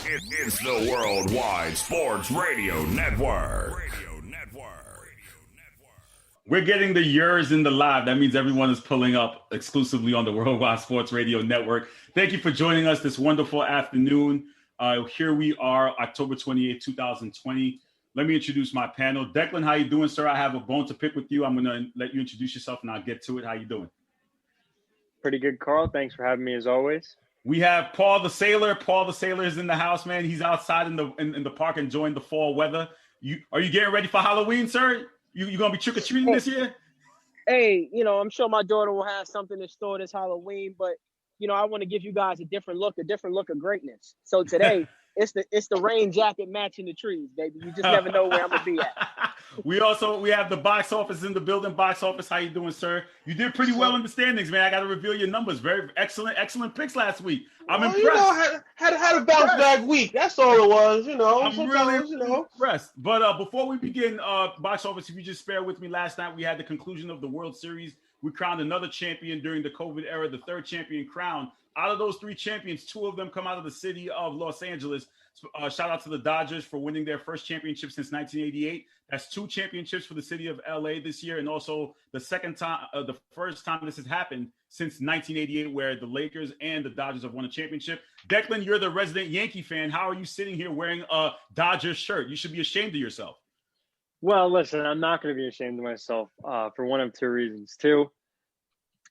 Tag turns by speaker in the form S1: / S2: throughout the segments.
S1: It's the Worldwide Sports Radio Network.
S2: We're getting the yours in the live. That means everyone is pulling up exclusively on the Worldwide Sports Radio Network. Thank you for joining us this wonderful afternoon. Here we are, October 28th, 2020. Let me introduce my panel. Declan, how you doing, sir? I have a bone to pick with you. I'm going to let you introduce yourself, and I'll get to it. How you doing?
S3: Pretty good, Carl. Thanks for having me, as always.
S2: We have Paul the Sailor. Paul the Sailor is in the house, man. He's outside in the park enjoying the fall weather. Are you getting ready for Halloween, sir? You gonna be trick-or-treating this year?
S4: Hey, I'm sure my daughter will have something in store this Halloween, but I want to give you guys a different look of greatness. So today, it's the rain jacket matching the trees, baby. You just never know where I'm gonna be at. We
S2: have the box office in the building. Box office, how you doing, sir? You did pretty well in the standings, man. I got to reveal your numbers. Very excellent picks last week. I'm impressed.
S5: Had a bounce back week. That's all it was.
S2: I'm really impressed. But before we begin, box office, if you just bear with me, last night we had the conclusion of the World Series. We crowned another champion during the COVID era, the third champion crown. Out of those three champions, two of them come out of the city of Los Angeles. Shout out to the Dodgers for winning their first championship since 1988. That's two championships for the city of LA this year, and also the first time this has happened since 1988, where the Lakers and the Dodgers have won a championship. Declan, you're the resident Yankee fan. How are you sitting here wearing a Dodgers shirt? You should be ashamed of yourself.
S3: Well, listen, I'm not going to be ashamed of myself for one of two reasons. Two,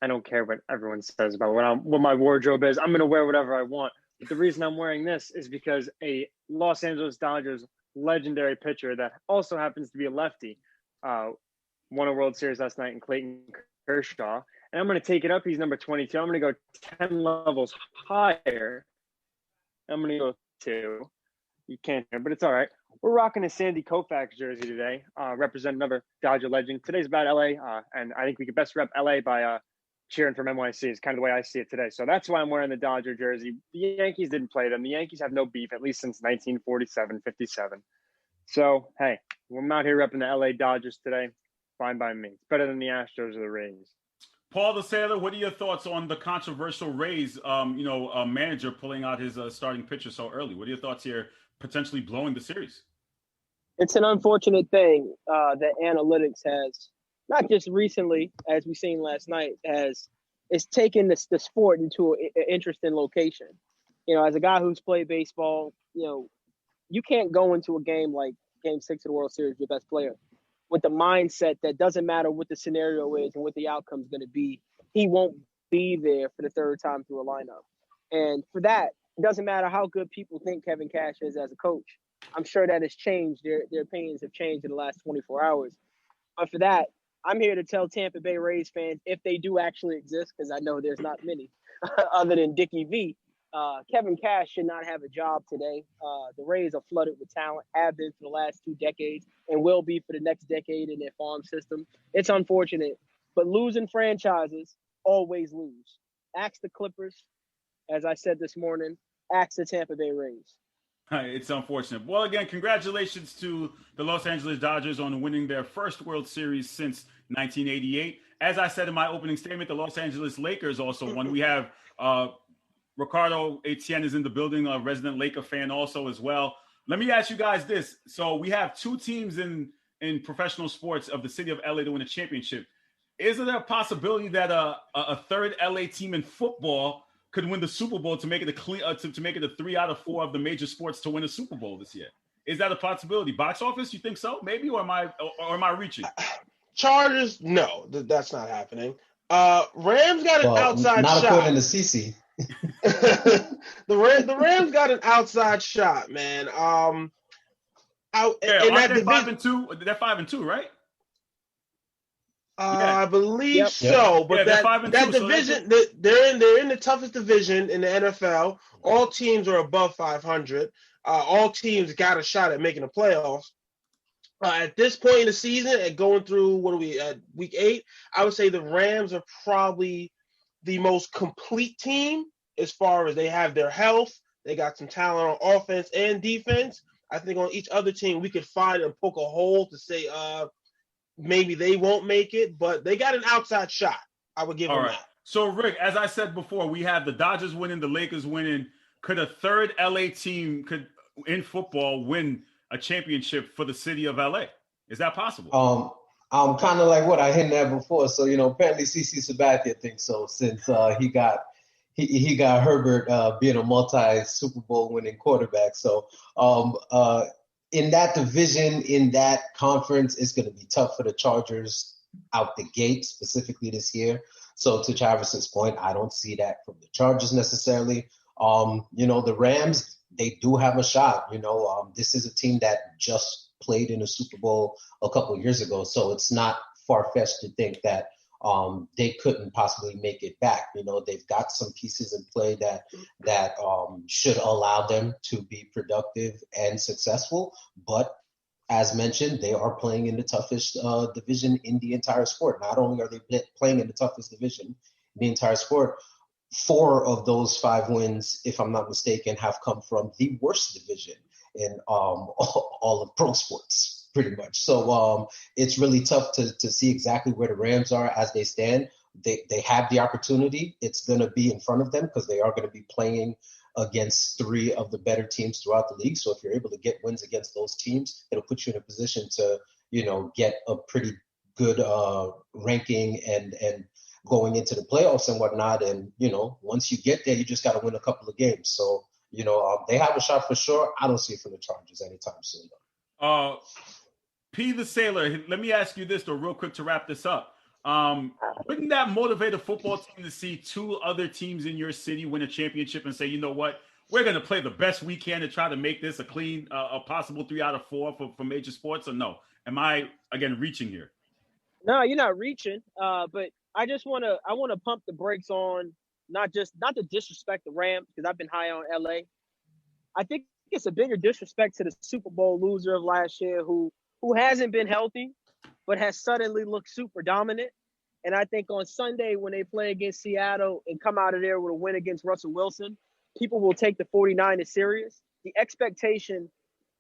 S3: I don't care what everyone says about what my wardrobe is. I'm going to wear whatever I want. But the reason I'm wearing this is because a Los Angeles Dodgers legendary pitcher that also happens to be a lefty won a World Series last night in Clayton Kershaw. And I'm going to take it up. He's number 22. I'm going to go 10 levels higher. I'm going to go 2. You can't hear, but it's all right. We're rocking a Sandy Koufax jersey today, represent another Dodger legend. Today's about LA, and I think we could best rep LA by cheering from NYC is kind of the way I see it today. So that's why I'm wearing the Dodger jersey. The Yankees didn't play them. The Yankees have no beef, at least since 1947, 57. So, hey, I'm out here repping the LA Dodgers today. Fine by me. It's better than the Astros or the Rays.
S2: Paul the Sailor, what are your thoughts on the controversial Rays, manager pulling out his starting pitcher so early? What are your thoughts here, potentially blowing the series?
S4: It's an unfortunate thing that analytics has, not just recently, as we seen last night, it's taken the sport into an interesting location. As a guy who's played baseball, you can't go into a game like Game 6 of the World Series, your best player, with the mindset that doesn't matter what the scenario is and what the outcome is going to be. He won't be there for the third time through a lineup. And for that, it doesn't matter how good people think Kevin Cash is as a coach. I'm sure that has changed. Their opinions have changed in the last 24 hours. But for that, I'm here to tell Tampa Bay Rays fans, if they do actually exist, because I know there's not many other than Dickie V, Kevin Cash should not have a job today. The Rays are flooded with talent, have been for the last 2 decades, and will be for the next decade in their farm system. It's unfortunate, but losing franchises always lose. Ask the Clippers, as I said this morning, ask the Tampa Bay Rays.
S2: It's unfortunate. Well, again, congratulations to the Los Angeles Dodgers on winning their first World Series since 1988. As I said in my opening statement, the Los Angeles Lakers also won. We have Ricardo Etienne is in the building, a resident Laker fan also as well. Let me ask you guys this. So we have two teams in professional sports of the city of LA to win a championship. Is there a possibility that a third LA team in football could win the Super Bowl to make it to make it a 3 out of 4 of the major sports to win a Super Bowl this year? Is that a possibility? Box office, you think so? Maybe, or am I reaching?
S5: Chargers, no, that's not happening. Rams got an outside shot.
S6: Not according to CC.
S5: The Rams got an outside shot, man.
S2: They're 5-2. They're 5-2, right?
S5: I believe so, but that division, they're in the toughest division in the NFL. All teams are above 500. All teams got a shot at making the playoffs. At this point in the season, and going through at week 8, I would say the Rams are probably the most complete team as far as they have their health. They got some talent on offense and defense. I think on each other team we could find and poke a hole to say maybe they won't make it, but they got an outside shot. I would give them that.
S2: So, Rick, as I said before, we have the Dodgers winning, the Lakers winning. could a third LA team in football win a championship for the city of LA? Is that possible?
S6: I'm kind of like what I hinted at before. So, apparently CC Sabathia thinks so, since he got Herbert being a multi-Super Bowl winning quarterback. So in that division, in that conference, it's going to be tough for the Chargers out the gate, specifically this year. So to Travis's point, I don't see that from the Chargers necessarily. The Rams, they do have a shot. This is a team that just played in a Super Bowl a couple of years ago. So it's not far-fetched to think that they couldn't possibly make it back. They've got some pieces in play that should allow them to be productive and successful. But as mentioned, they are playing in the toughest division in the entire sport. Not only are they playing in the toughest division in the entire sport, 4 of those 5 wins, if I'm not mistaken, have come from the worst division in all of pro sports, pretty much. So it's really tough to see exactly where the Rams are as they stand. They have the opportunity. It's going to be in front of them because they are going to be playing against 3 of the better teams throughout the league. So if you're able to get wins against those teams, it'll put you in a position to, get a pretty good ranking and going into the playoffs and whatnot. And, once you get there, you just got to win a couple of games. So, they have a shot for sure. I don't see it from the Chargers anytime soon.
S2: P the Sailor, let me ask you this though, real quick to wrap this up. Wouldn't that motivate a football team to see 2 other teams in your city win a championship and say, you know what, we're going to play the best we can to try to make this a clean, a possible 3 out of 4 for major sports? Or no? Am I again reaching here?
S4: No, you're not reaching. But I want to pump the brakes on not to disrespect the Rams, because I've been high on LA. I think it's a bigger disrespect to the Super Bowl loser of last year who hasn't been healthy, but has suddenly looked super dominant. And I think on Sunday when they play against Seattle and come out of there with a win against Russell Wilson, people will take the 49ers serious. The expectation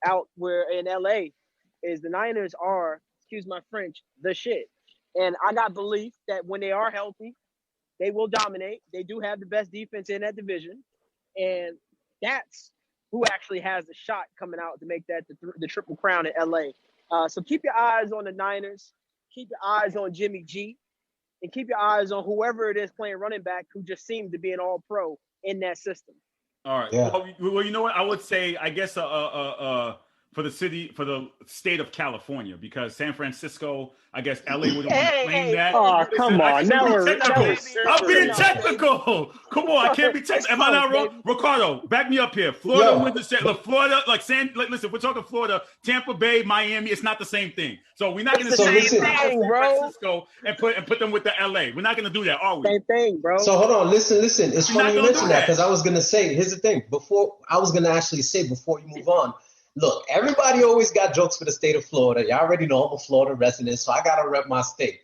S4: out where in LA is the Niners are, excuse my French, the shit. And I got belief that when they are healthy, they will dominate. They do have the best defense in that division. And that's who actually has a shot coming out to make that the Triple Crown in LA. So keep your eyes on the Niners. Keep your eyes on Jimmy G. And keep your eyes on whoever it is playing running back who just seemed to be an all-pro in that system.
S2: All right. Yeah. Well, you know what? I would say, I guess, for the state of California, because San Francisco, I guess LA would have claimed that.
S3: Oh, come on.
S2: I'm being technical. Come on, I can't be technical. Am I not wrong? Ricardo, back me up here. Florida wins the state. Florida, listen, we're talking Florida, Tampa Bay, Miami. It's not the same thing. So we're not going to say San Francisco and put them with the LA. We're not going to do that, are we?
S4: Same thing, bro.
S6: So hold on, listen. It's funny you mention that, because I was going to say, here's the thing. Before you move on, look, everybody always got jokes for the state of Florida. Y'all already know I'm a Florida resident, so I got to rep my state.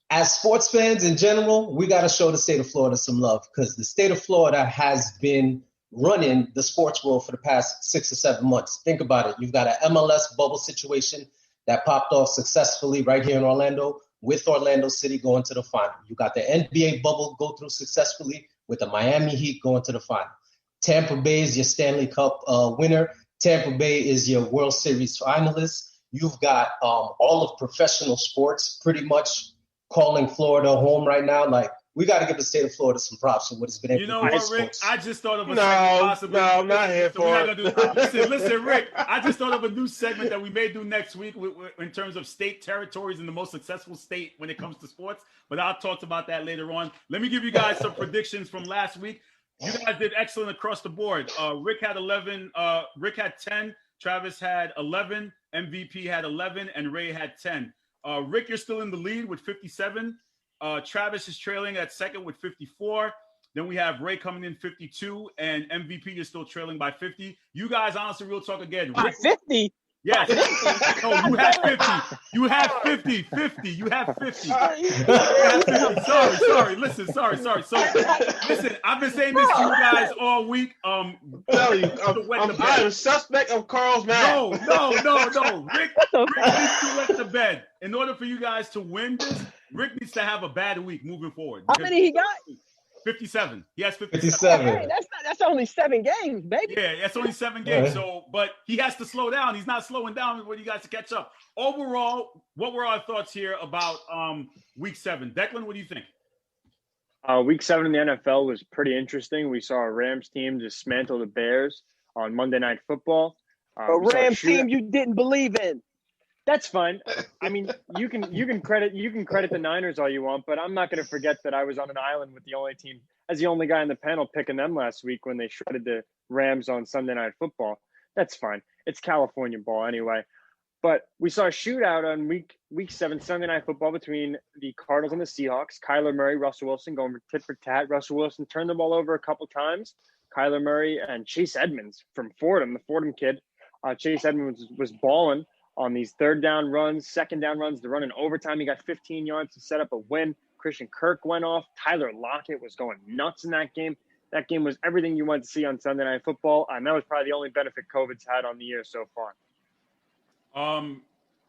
S6: As sports fans in general, we got to show the state of Florida some love, because the state of Florida has been running the sports world for the past 6 or 7 months. Think about it. You've got an MLS bubble situation that popped off successfully right here in Orlando, with Orlando City going to the final. You got the NBA bubble go through successfully with the Miami Heat going to the final. Tampa Bay is your Stanley Cup winner. Tampa Bay is your World Series finalist. You've got all of professional sports pretty much calling Florida home right now. Like, we got to give the state of Florida some props for what it's been able to do.
S2: You know what, Rick? I just thought of a
S5: segment. No, I'm not here for it.
S2: Listen, Rick. I just thought of a new segment that we may do next week in terms of state territories and the most successful state when it comes to sports. But I'll talk about that later on. Let me give you guys some predictions from last week. You guys did excellent across the board. Rick had 11. Rick had 10. Travis had 11. MVP had 11. And Ray had 10. Rick, you're still in the lead with 57. Travis is trailing at second with 54. Then we have Ray coming in 52. And MVP is still trailing by 50. You guys, honestly, real talk again.
S4: Rick, 50?
S2: Yes. No, you have 50. You have 50. 50. You have 50. Sorry. Listen, sorry. So, listen, I've been saying this to you guys all week.
S5: I am suspect of Carl's mouth.
S2: No. Rick needs to wet the bed. In order for you guys to win this, Rick needs to have a bad week moving forward.
S4: How many he got?
S2: 57. He has
S6: 57.
S4: Hey, that's only 7 games, baby.
S2: Yeah, that's only 7 games. So, but he has to slow down. He's not slowing down when you guys to catch up. Overall, what were our thoughts here about week 7? Declan, what do you think?
S3: Week 7 in the NFL was pretty interesting. We saw a Rams team dismantle the Bears on Monday Night Football.
S4: A Rams team you didn't believe in.
S3: That's fine. I mean, you can credit the Niners all you want, but I'm not going to forget that I was on an island with the only guy in the panel picking them last week when they shredded the Rams on Sunday Night Football. That's fine. It's California ball anyway. But we saw a shootout on week 7 Sunday Night Football between the Cardinals and the Seahawks. Kyler Murray, Russell Wilson going for tit for tat. Russell Wilson turned the ball over a couple times. Kyler Murray and Chase Edmonds from Fordham, the Fordham kid. Chase Edmonds was balling on these 3rd down runs, 2nd down runs, the run in overtime. He got 15 yards to set up a win. Christian Kirk went off. Tyler Lockett was going nuts in that game. That game was everything you wanted to see on Sunday Night Football, and that was probably the only benefit COVID's had on the year so far.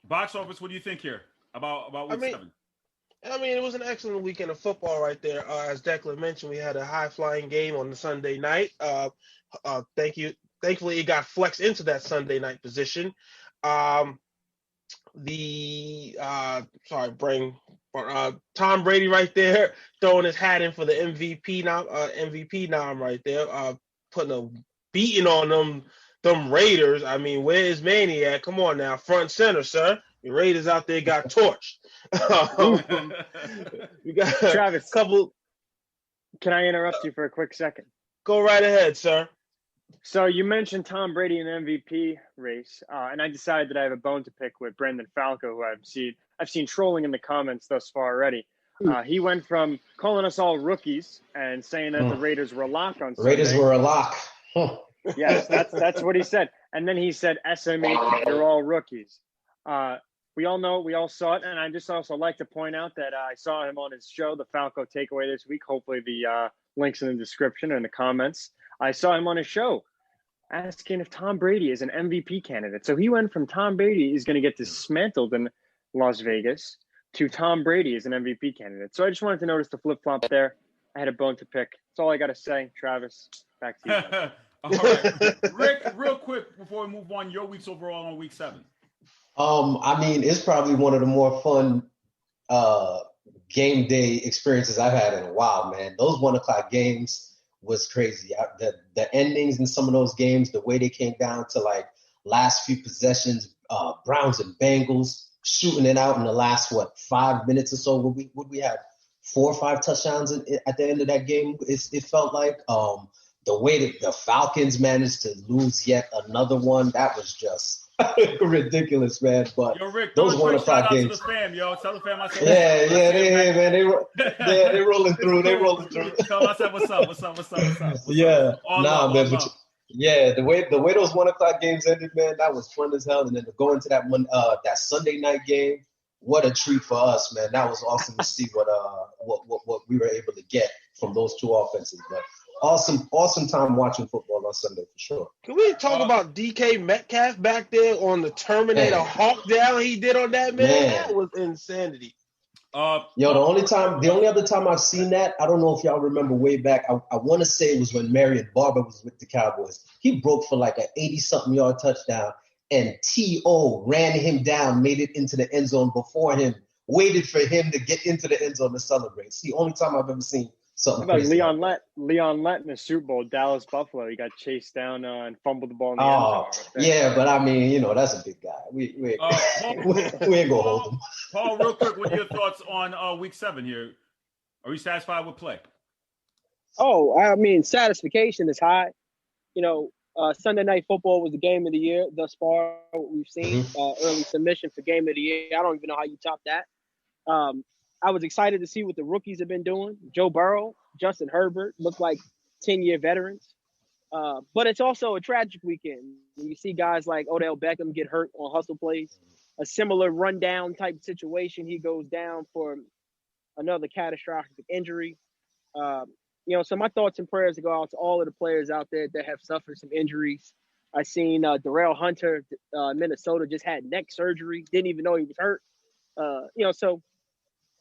S2: Box office, what do you think here about week 7?
S5: I mean, it was an excellent weekend of football right there. As Declan mentioned, we had a high-flying game on the Sunday night. Thankfully, it got flexed into that Sunday night position. Tom Brady right there throwing his hat in for the MVP nom right there, putting a beating on them Raiders. I mean, where is Manny at? Come on now, front and center, sir. The Raiders out there got torched. We got
S3: Travis,
S5: a couple.
S3: Can I interrupt you for a quick second?
S5: Go right ahead, sir.
S3: So you mentioned Tom Brady in the MVP race, and I decided that I have a bone to pick with Brendan Falco, who I've seen trolling in the comments thus far already. He went from calling us all rookies and saying that the Raiders were a lock on Sunday.
S6: Raiders were a lock.
S3: Yes, that's what he said. And then he said, SMH, you're all rookies. We all saw it, and I just also like to point out that I saw him on his show, the Falco Takeaway this week. Hopefully the link's in the description or in the comments. I saw him on his show asking if Tom Brady is an MVP candidate. So he went from Tom Brady is going to get dismantled in Las Vegas to Tom Brady is an MVP candidate. So I just wanted to notice the flip-flop there. I had a bone to pick. That's all I got to say. Travis, back to you.
S2: All right. Rick, real quick before we move on, your weeks overall on week 7.
S6: I mean, it's probably one of the more fun game day experiences I've had in a while, man. Those 1:00 games was crazy. The endings in some of those games, the way they came down to like last few possessions, Browns and Bengals shooting it out in the last 5 minutes or so. Would we have 4 or 5 touchdowns at the end of that game? It felt like the way that the Falcons managed to lose yet another one, that was just ridiculous, man. But
S2: yo, Rick,
S6: those 1:00 games.
S2: To the fam, yo. Tell the fam I said
S6: they rolling through. They rolling through.
S2: Tell them I said what's up.
S6: Yeah,
S2: man.
S6: But yeah, the way those 1:00 games ended, man, that was fun as hell. And then to go into that Sunday night game, what a treat for us, man. That was awesome to see what we were able to get from those two offenses, man. Awesome time watching football on Sunday for sure.
S5: Can we talk about DK Metcalf back there on the Terminator hawk down he did on that man? That was insanity.
S6: The only other time I've seen that, I don't know if y'all remember way back. I want to say it was when Marion Barber was with the Cowboys. He broke for like an 80-something yard touchdown, and T.O. ran him down, made it into the end zone before him, waited for him to get into the end zone to celebrate. It's the only time I've ever seen something crazy.
S3: Leon Lett in the Super Bowl, Dallas Buffalo. He got chased down and fumbled the ball in the end zone.
S6: Yeah, but I mean, that's a big guy. We ain't gonna hold him.
S2: Paul, real quick, what are your thoughts on week 7 here? Are you satisfied with play?
S4: Oh, I mean, satisfaction is high. Sunday Night Football was the game of the year thus far. What we've seen, early submission for game of the year. I don't even know how you top that. I was excited to see what the rookies have been doing. Joe Burrow, Justin Herbert look like 10-year veterans. But it's also a tragic weekend. When you see guys like Odell Beckham get hurt on hustle plays, a similar rundown type situation. He goes down for another catastrophic injury. So my thoughts and prayers go out to all of the players out there that have suffered some injuries. I seen Darrell Hunter, Minnesota, just had neck surgery. Didn't even know he was hurt. So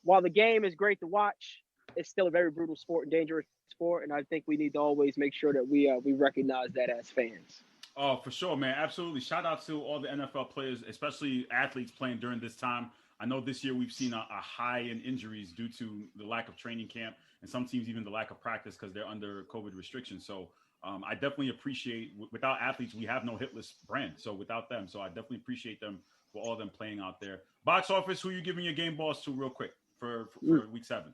S4: while the game is great to watch, it's still a very brutal sport and dangerous sport, and I think we need to always make sure that we recognize that as fans.
S2: Oh, for sure, man. Absolutely. Shout out to all the NFL players, especially athletes playing during this time. I know this year we've seen a high in injuries due to the lack of training camp and some teams even the lack of practice because they're under COVID restrictions. So I definitely appreciate, without athletes, we have no hitless brand. So without them, so I definitely appreciate them for all of them playing out there. Box office, who are you giving your game balls to real quick for week 7?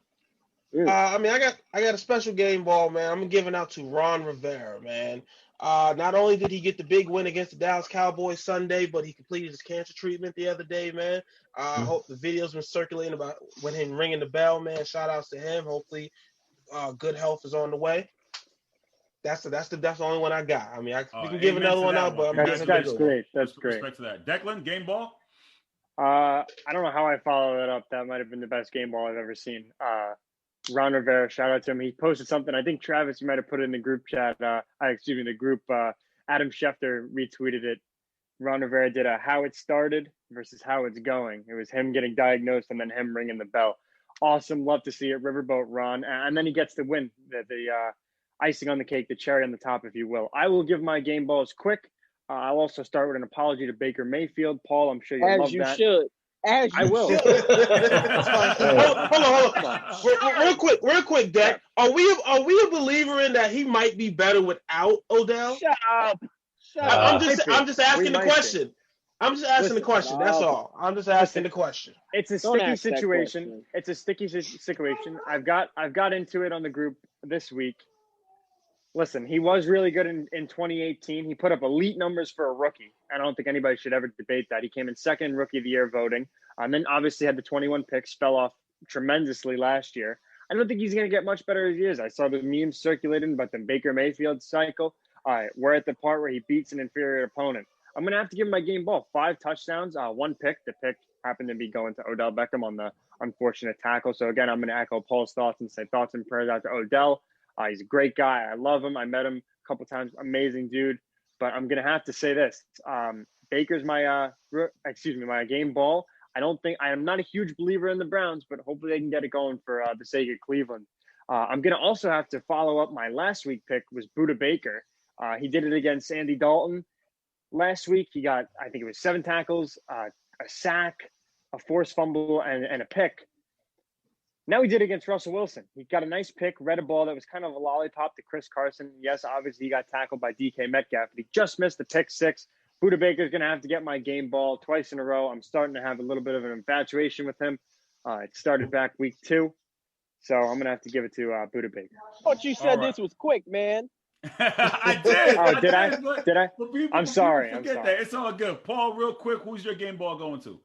S5: I got a special game ball, man. I'm giving out to Ron Rivera, man. Not only did he get the big win against the Dallas Cowboys Sunday, but he completed his cancer treatment the other day, man. I hope the video's been circulating about when him ringing the bell, man. Shout outs to him. Hopefully, good health is on the way. That's the only one I got. I mean, we can give another one out, but I'm giving
S3: that's great. That's great.
S2: Respect to that. Declan, game ball.
S3: I don't know how I follow that up. That might have been the best game ball I've ever seen. Ron Rivera, shout out to him. He posted something. I think Travis, you might have put it in the group chat. The group. Adam Schefter retweeted it. Ron Rivera did a how it started versus how it's going. It was him getting diagnosed and then him ringing the bell. Awesome. Love to see it. Riverboat Ron. And then he gets the win, the icing on the cake, the cherry on the top, if you will. I will give my game balls quick. I'll also start with an apology to Baker Mayfield. Paul, I'm sure you'll love that.
S4: As you should.
S3: I will.
S5: Hold on. Real quick, Dak. Are we a believer in that he might be better without Odell?
S4: Shut up.
S5: I'm just asking the question. I'm just asking the question. That's all. I'm just asking the question.
S3: It's a sticky situation. It's a sticky situation. I've got into it on the group this week. Listen, he was really good in 2018. He put up elite numbers for a rookie. I don't think anybody should ever debate that. He came in second Rookie of the Year voting, and then obviously had the 21 picks, fell off tremendously last year. I don't think he's going to get much better as he is. I saw the memes circulating about the Baker Mayfield cycle. All right, we're at the part where he beats an inferior opponent. I'm going to have to give him my game ball. 5 touchdowns, 1 pick. The pick happened to be going to Odell Beckham on the unfortunate tackle. So, again, I'm going to echo Paul's thoughts and say thoughts and prayers out to Odell. He's a great guy. I love him. I met him a couple times. Amazing dude. But I'm going to have to say this. Baker's my game ball. I am not a huge believer in the Browns, but hopefully they can get it going for the sake of Cleveland. I'm going to also have to follow up my last week pick was Budda Baker. He did it against Andy Dalton. Last week, he got, I think it was 7 tackles, a sack, a forced fumble, and a pick. Now he did it against Russell Wilson. He got a nice pick, read a ball that was kind of a lollipop to Chris Carson. Yes, obviously he got tackled by DK Metcalf, but he just missed the pick 6. Budda Baker's going to have to get my game ball twice in a row. I'm starting to have a little bit of an infatuation with him. It started back week 2. So I'm going to have to give it to Budda Baker.
S4: But you said this was quick, man.
S2: I did.
S3: Oh, did I? I'm sorry.
S2: That. It's all good. Paul, real quick, who's your game ball going to?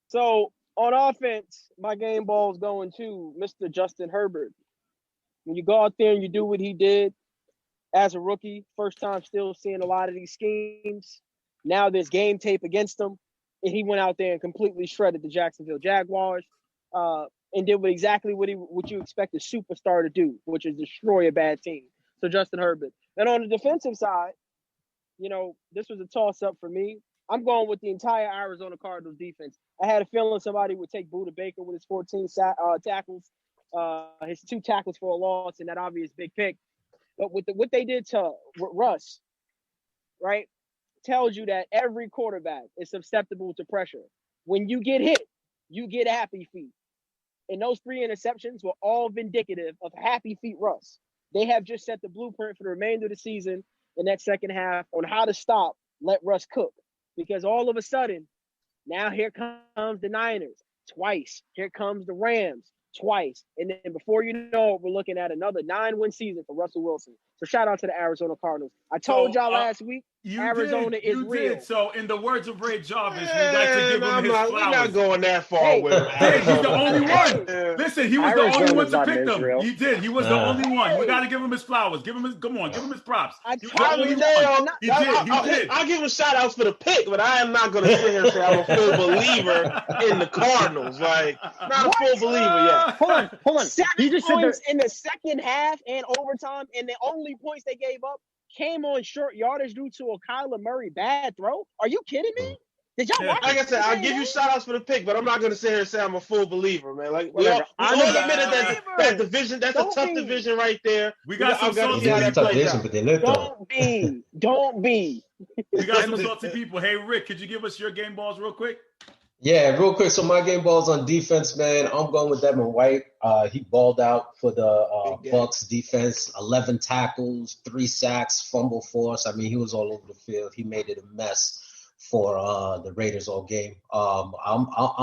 S4: So on offense, my game ball is going to Mr. Justin Herbert. When you go out there and you do what he did as a rookie, first time still seeing a lot of these schemes. Now there's game tape against him, and he went out there and completely shredded the Jacksonville Jaguars and did exactly what you expect a superstar to do, which is destroy a bad team. So Justin Herbert. And on the defensive side, this was a toss-up for me. I'm going with the entire Arizona Cardinals defense. I had a feeling somebody would take Budda Baker with his 14 tackles, his 2 tackles for a loss, and that obvious big pick. But with what they did to Russ, right, tells you that every quarterback is susceptible to pressure. When you get hit, you get happy feet. And those 3 interceptions were all vindicative of happy feet Russ. They have just set the blueprint for the remainder of the season in that second half on how to let Russ cook. Because all of a sudden, now here comes the Niners twice. Here comes the Rams twice. And then before you know it, we're looking at another 9-win season for Russell Wilson. So shout out to the Arizona Cardinals. I told y'all last week, Arizona is real.
S2: So in the words of Ray Jarvis, we'd like to give him his flowers.
S5: We're not going that far with him.
S2: He's the only one. Listen, he was the only one to pick them. He did. He was the only one. We got to give him his flowers. Give him his props.
S5: I'll give him shout outs for the pick, but I am not going to sit here and say I'm a full believer in the Cardinals. Like, not a full believer yet.
S4: Hold on. 7 points in the second half and overtime, and the only points they gave up came on short yardage due to a Kyler Murray bad throw. Are you kidding me? Did y'all watch?
S5: Like I said, I'll give you shout outs for the pick, but I'm not gonna sit here and say I'm a full believer, man. Like we all admitted that division, that's a tough division right there.
S2: We got some salty
S4: people. Don't be.
S2: We got some salty people. Hey Rick, could you give us your game balls real quick?
S6: Yeah, real quick. So my game balls on defense, man. I'm going with Devin White. He balled out for the Bucks defense. 11 tackles, 3 sacks, fumble force. I mean, he was all over the field. He made it a mess for the Raiders all game. I'm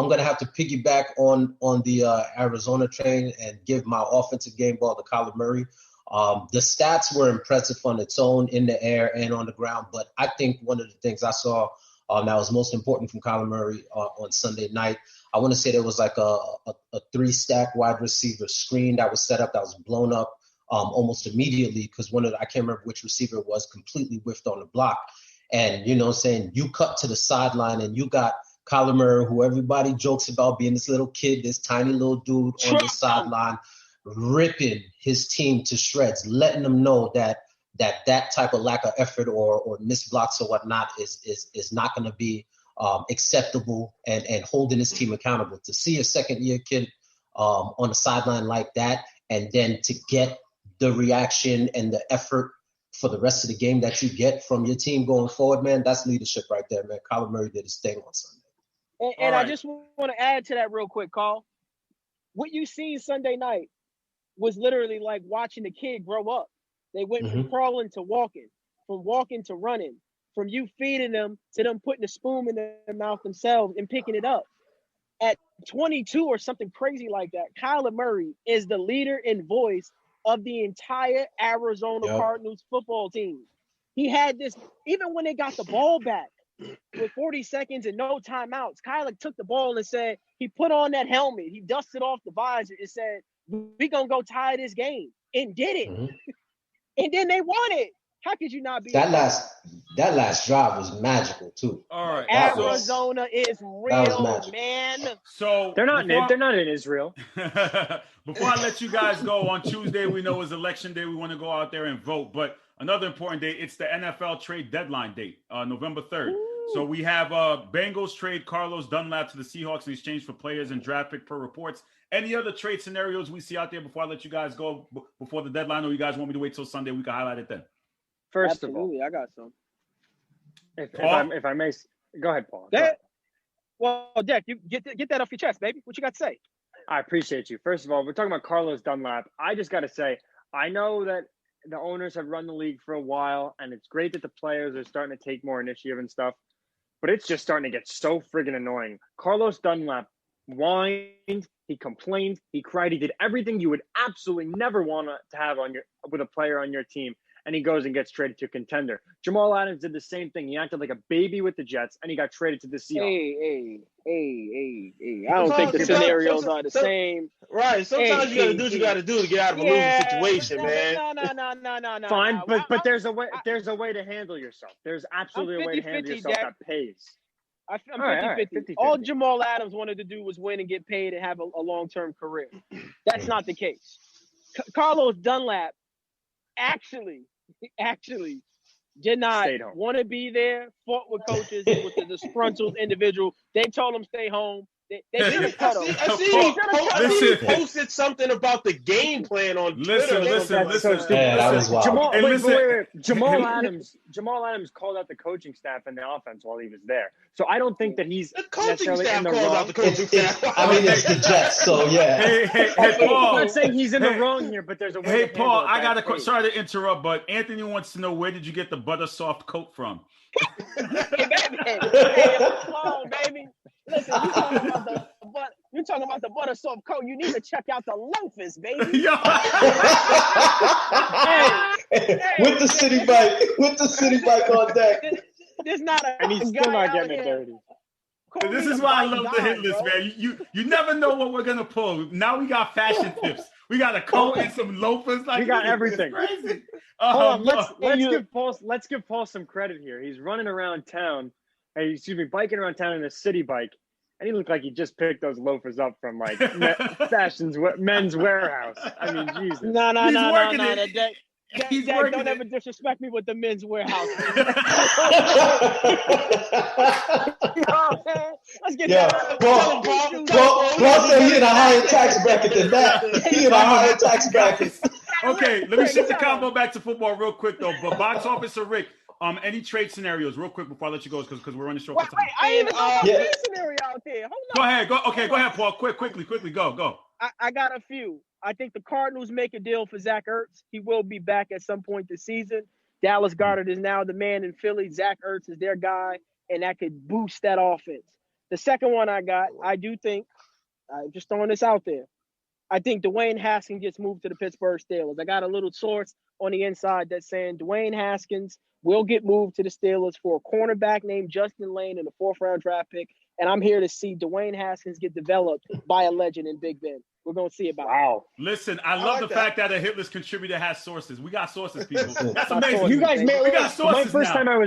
S6: gonna have to piggyback on the Arizona train and give my offensive game ball to Kyler Murray. The stats were impressive on its own in the air and on the ground, but I think one of the things I saw that was most important from Kyler Murray on Sunday night, I want to say there was like a 3-stack wide receiver screen that was set up that was blown up almost immediately because I can't remember which receiver it was, completely whiffed on the block. And, you cut to the sideline and you got Kyler Murray, who everybody jokes about being this little kid, this tiny little dude on the sideline, ripping his team to shreds, letting them know that type of lack of effort or missed blocks or whatnot is not going to be acceptable and holding his team accountable. To see a second-year kid on the sideline like that and then to get the reaction and the effort for the rest of the game that you get from your team going forward, man, that's leadership right there, man. Kyler Murray did his thing on Sunday.
S4: And I just want to add to that real quick, Carl. What you seen Sunday night was literally like watching the kid grow up. They went from crawling to walking, from walking to running, from you feeding them to them putting a spoon in their mouth themselves and picking it up. At 22 or something crazy like that, Kyler Murray is the leader and voice of the entire Arizona Cardinals football team. He had this, even when they got the ball back with 40 seconds and no timeouts, Kyler took the ball and said, he put on that helmet, he dusted off the visor and said, we're going to go tie this game, and did it. And then they won it. How could you not be
S6: that last drive was magical too.
S2: All right,
S4: Arizona is real, man.
S2: So
S3: they're not in Israel.
S2: Before I let you guys go, on Tuesday we know is election day. We want to go out there and vote. But another important date, it's the NFL trade deadline date, November 3rd. So we have Bengals trade Carlos Dunlap to the Seahawks in exchange for players and draft pick per reports. Any other trade scenarios we see out there before I let you guys go before the deadline, or you guys want me to wait till Sunday? We can highlight it then.
S4: First of all, I got some.
S3: If I may, go ahead, Paul.
S4: Well, Deck, you get that off your chest, baby. What you got to say?
S3: I appreciate you. First of all, we're talking about Carlos Dunlap. I just got to say, I know that the owners have run the league for a while, and it's great that the players are starting to take more initiative and stuff, but it's just starting to get so friggin' annoying. Carlos Dunlap whined, he complained, he cried, he did everything you would absolutely never want to have with a player on your team, and he goes and gets traded to a contender. Jamal Adams did the same thing. He acted like a baby with the Jets, and he got traded to the Seahawks.
S4: Hey. I don't think the scenarios are the same.
S5: Right. Sometimes you got to do what you got to do to get out of a losing situation, man.
S4: No.
S3: Fine, but there's a way. There's a way to handle yourself. There's absolutely a way to handle yourself that pays.
S4: I'm 50-50. All Jamal Adams wanted to do was win and get paid and have a long-term career. That's not the case. Carlos Dunlap actually did not want to be there, fought with coaches, with the disgruntled individual. They told him stay home. They didn't cut him.
S5: I see he posted something about the game plan on Twitter.
S2: Listen.
S6: Yeah, that was wild.
S3: Jamal Adams called out the coaching staff and the offense while he was there. So I don't think that he's
S5: the coaching
S3: necessarily
S5: staff
S3: in the
S5: called
S3: wrong.
S5: out the coaching staff.
S6: It's the Jets, so yeah.
S2: Hey, Paul.
S3: I'm not saying he's in the wrong here, but there's a way.
S2: Hey, Paul, I got a sorry to interrupt, but Anthony wants to know, where did you get the butter soft coat from?
S4: Hey, come on, baby. Listen, you're talking about the butter soft coat. You need to check out the loafers, baby.
S6: With the city bike on deck.
S4: There's not a
S3: and he's still not getting it dirty.
S2: This is why I love the hit list, man. You never know what we're gonna pull. Now we got fashion tips. We got a coat and some loafers.
S3: We got everything.
S2: Crazy.
S3: Hold on, let's give Paul some credit here. He's running around town. Biking around town in a city bike, and he looked like he just picked those loafers up from like Men's Warehouse. I mean, Jesus.
S4: No. Zach, don't ever disrespect me with the Men's Warehouse. Let's get that.
S6: Paul said he in a higher tax bracket than that. He in a higher tax bracket.
S2: Okay, let me shift the combo back to football real quick though. But box officer Rick, any trade scenarios real quick before I let you go because we're running short.
S4: Wait, I ain't even got a trade scenario out there. Hold on.
S2: Go ahead. Go ahead, Paul. Quickly. Go.
S4: I got a few. I think the Cardinals make a deal for Zach Ertz. He will be back at some point this season. Dallas Goedert is now the man in Philly. Zach Ertz is their guy, and that could boost that offense. The second one I do think, I'm just throwing this out there, I think Dwayne Haskins gets moved to the Pittsburgh Steelers. I got a little source on the inside that's saying Dwayne Haskins will get moved to the Steelers for a cornerback named Justin Lane in the 4th-round draft pick, and I'm here to see Dwayne Haskins get developed by a legend in Big Ben. We're going to see about it.
S2: Listen, I love the fact that a hitless contributor has sources. We got sources, people. That's amazing.
S3: You guys made
S2: we got sources
S3: my first time I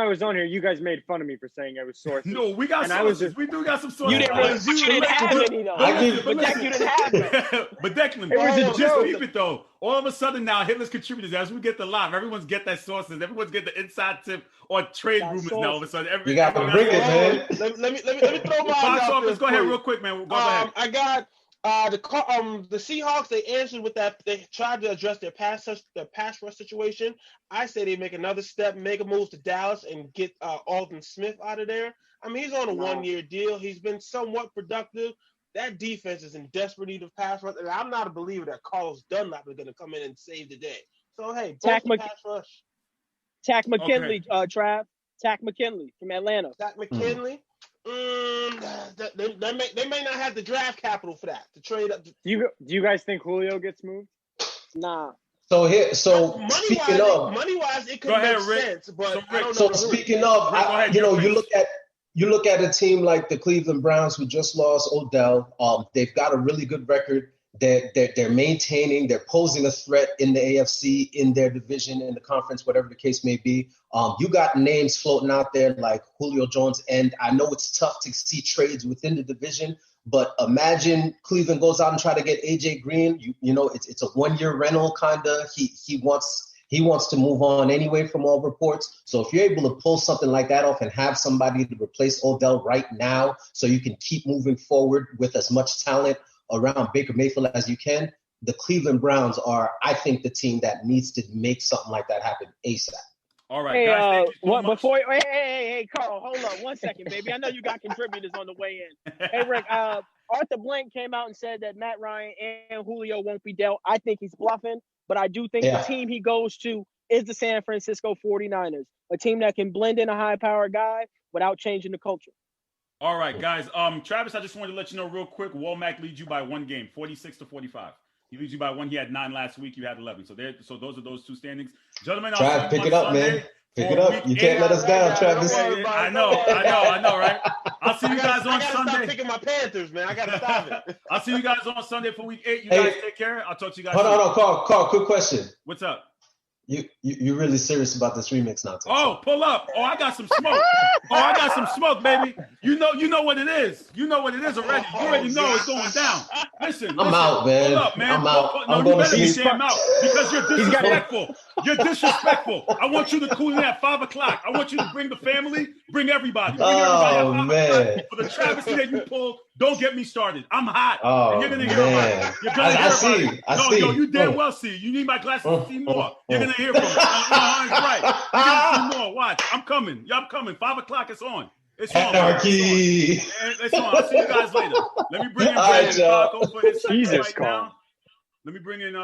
S3: was on here, you guys made fun of me for saying I was sources.
S2: No, we got sources. We do got some sources.
S4: You didn't have any, though. But you didn't have them.
S2: But Declan, just keep it, though. All of a sudden now, hitless contributors, as we get the live, everyone's get that sources. Everyone's get the inside tip or trade rumors now. All of a sudden,
S6: you got to bring it, man.
S5: Let me throw mine
S2: box
S5: out
S2: office. Go ahead, real quick, man. Go ahead.
S5: I got the Seahawks. They answered with that. They tried to address their pass rush situation. I say they make another step, make a move to Dallas, and get Aldon Smith out of there. I mean, he's on a 1-year deal. He's been somewhat productive. That defense is in desperate need of pass rush, and I'm not a believer that Carlos Dunlap is going to come in and save the day. So, hey, pass rush.
S4: Tack McKinley, Trav. Tack McKinley from Atlanta.
S5: Tack McKinley. They may not have the draft capital for that to trade up.
S3: Do you guys think Julio gets moved?
S4: Nah.
S6: Speaking of
S5: money-wise, it could make sense. But I don't know.
S6: So speaking of, you look at a team like the Cleveland Browns who just lost Odell. They've got a really good record. They're maintaining. They're posing a threat in the AFC, in their division, in the conference, whatever the case may be. You got names floating out there like Julio Jones, and I know it's tough to see trades within the division, but imagine Cleveland goes out and try to get AJ Green. You know, it's a 1-year rental kind of. He wants to move on anyway from all reports. So if you're able to pull something like that off and have somebody to replace Odell right now so you can keep moving forward with as much talent around Baker Mayfield as you can, the Cleveland Browns are, I think, the team that needs to make something like that happen ASAP.
S2: All right, guys.
S4: Hey, Carl, hold on 1 second, baby. I know you got contributors on the way in. Hey, Rick, Arthur Blank came out and said that Matt Ryan and Julio won't be dealt. I think he's bluffing, but I do think the team he goes to is the San Francisco 49ers, a team that can blend in a high-powered guy without changing the culture.
S2: All right, guys. Travis, I just wanted to let you know real quick, Womack leads you by 1 game, 46-45. He leads you by 1. He had 9 last week. You had 11. So those are those 2 standings. Gentlemen,
S6: Trav, pick it up, man. Pick it up. You can't let us down, Travis.
S2: I know, right? I'll see you guys on Sunday.
S5: Stop picking my Panthers, man. I got to stop it.
S2: I'll see you guys on Sunday for week 8. You guys take care. I'll talk to you guys.
S6: Hold on, Carl, quick question.
S2: What's up?
S6: You really serious about this remix nonsense?
S2: Oh, pull up. Oh, I got some smoke. Baby. You know what it is. You know what it is already. You already know it's going down. Listen.
S6: I'm out, man.
S2: Pull up, man.
S6: I'm out.
S2: No, you better be damn out because you're disrespectful. You're disrespectful. I want you to cool in at 5 o'clock. I want you to bring the family, bring everybody. Bring everybody at 5
S6: man.
S2: For the travesty that you pulled, don't get me started. I'm hot.
S6: And
S2: you're gonna hear about it. You're gonna hear about it.
S6: I see.
S2: No, you damn well see. You need my glasses to see more. You're gonna hear from me. That's right. You're gonna see more. Watch. I'm coming. 5 o'clock. It's on. It's on.
S6: Anarchy.
S2: It's on. I'll see you guys later. Let me bring in Brandon Falco for his segment right now. Let me bring in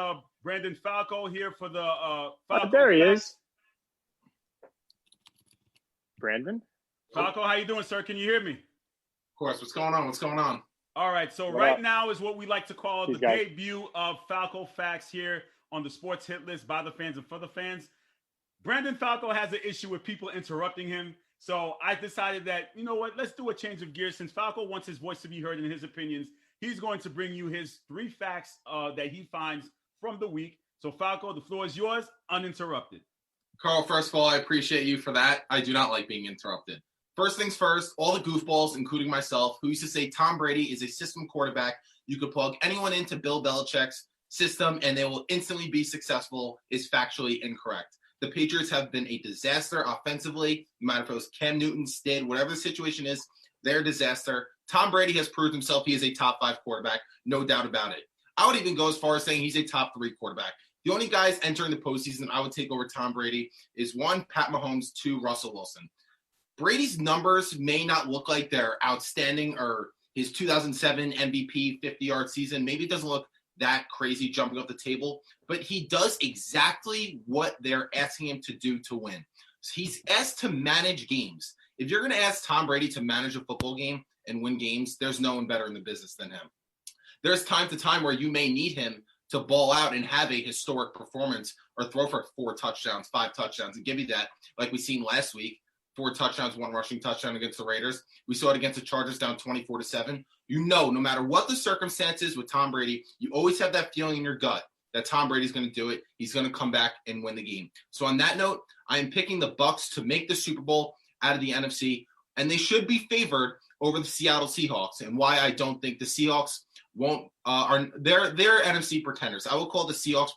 S2: Brandon Falco here for the Falco.
S3: There he is. Brandon?
S2: Falco, how you doing, sir? Can you hear me?
S7: Of course. What's going on?
S2: All right. So right now is what we like to call the debut of Falco Facts here on the Sports Hit List by the fans and for the fans. Brandon Falco has an issue with people interrupting him. So I decided that, you know what, let's do a change of gears. Since Falco wants his voice to be heard and his opinions, he's going to bring you his 3 facts that he finds from the week. So Falco, the floor is yours, uninterrupted.
S7: Carl, first of all, I appreciate you for that. I do not like being interrupted. First things first, all the goofballs, including myself, who used to say Tom Brady is a system quarterback, you could plug anyone into Bill Belichick's system and they will instantly be successful is factually incorrect. The Patriots have been a disaster offensively. No matter if it was Cam Newton, Stid, whatever the situation is, they're a disaster. Tom Brady has proved himself he is a top 5 quarterback, no doubt about it. I would even go as far as saying he's a top 3 quarterback. The only guys entering the postseason I would take over Tom Brady is 1, Pat Mahomes, 2, Russell Wilson. Brady's numbers may not look like they're outstanding, or his 2007 MVP 50-yard season, maybe it doesn't look that crazy jumping up the table, but he does exactly what they're asking him to do to win. So he's asked to manage games. If you're going to ask Tom Brady to manage a football game and win games, there's no one better in the business than him. There's time to time where you may need him to ball out and have a historic performance or throw for 4 touchdowns, 5 touchdowns, and give you that, like we seen last week, 4 touchdowns, 1 rushing touchdown against the Raiders. We saw it against the Chargers down 24-7. You know, no matter what the circumstances with Tom Brady, you always have that feeling in your gut that Tom Brady's going to do it. He's going to come back and win the game. So on that note, I am picking the Bucs to make the Super Bowl out of the NFC, and they should be favored over the Seattle Seahawks. And why I don't think the Seahawks won't they're NFC pretenders. I will call the Seahawks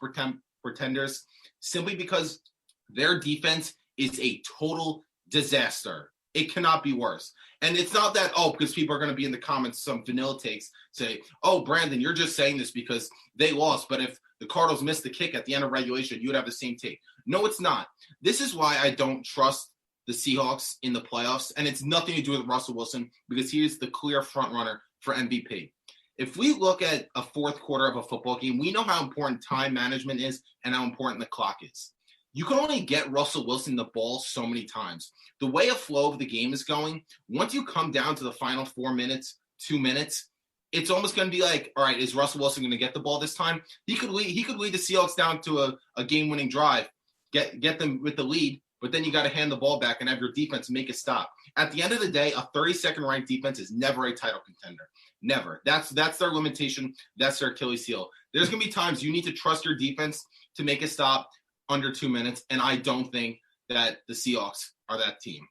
S7: pretenders simply because their defense is a total disaster. It cannot be worse. And it's not that, because people are going to be in the comments, some vanilla takes say, Brandon, you're just saying this because they lost. But if the Cardinals missed the kick at the end of regulation, you would have the same take. No, it's not. This is why I don't trust the Seahawks in the playoffs. And it's nothing to do with Russell Wilson because he is the clear front runner for MVP. If we look at a fourth quarter of a football game, we know how important time management is and how important the clock is. You can only get Russell Wilson the ball so many times. The way a flow of the game is going, once you come down to the final 4 minutes, 2 minutes, it's almost going to be like, all right, is Russell Wilson going to get the ball this time? He could lead the Seahawks down to a game-winning drive, get them with the lead, but then you got to hand the ball back and have your defense make a stop. At the end of the day, a 32nd ranked defense is never a title contender. Never. That's their limitation. That's their Achilles heel. There's going to be times you need to trust your defense to make a stop under 2 minutes, and I don't think that the Seahawks are that team.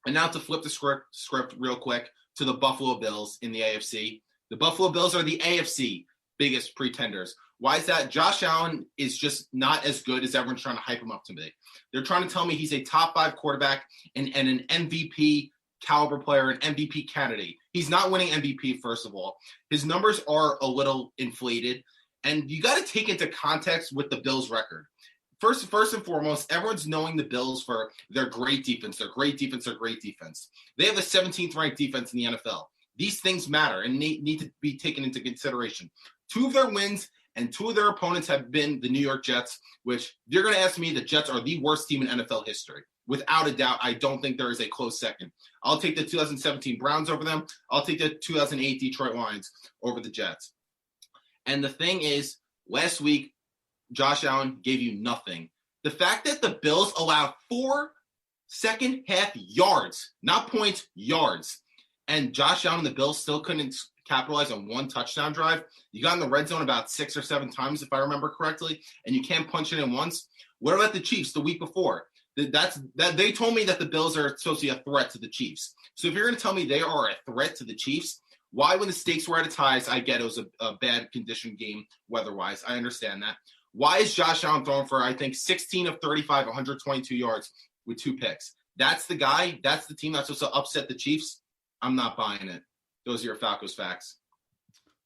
S7: And now to flip the script real quick to the Buffalo Bills in the AFC. The Buffalo Bills are the AFC biggest pretenders. Why is that? Josh Allen is just not as good as everyone's trying to hype him up to be. They're trying to tell me he's a top 5 quarterback and an MVP caliber player, an MVP candidate. He's not winning MVP, first of all. His numbers are a little inflated, and you got to take into context with the Bills' record. First and foremost, everyone's knowing the Bills for their great defense. They have the 17th ranked defense in the NFL. These things matter and need to be taken into consideration. 2 of their wins and 2 of their opponents have been the New York Jets, which you're going to ask me, the Jets are the worst team in NFL history. Without a doubt, I don't think there is a close second. I'll take the 2017 Browns over them. I'll take the 2008 Detroit Lions over the Jets. And the thing is, last week, Josh Allen gave you nothing. The fact that the Bills allowed 4 second half yards, not points, yards, and Josh Allen and the Bills still couldn't capitalize on 1 touchdown drive. You got in the red zone about 6 or 7 times, if I remember correctly, and you can't punch it in once. What about the Chiefs the week before? They told me that the Bills are supposed to be a threat to the Chiefs. So if you're going to tell me they are a threat to the Chiefs, why, when the stakes were at a ties, I get it was a bad condition game weather-wise. I understand that. Why is Josh Allen throwing for, I think, 16 of 35, 122 yards with 2 picks? That's the guy. That's the team that's supposed to upset the Chiefs. I'm not buying it. Those are your Falco's facts.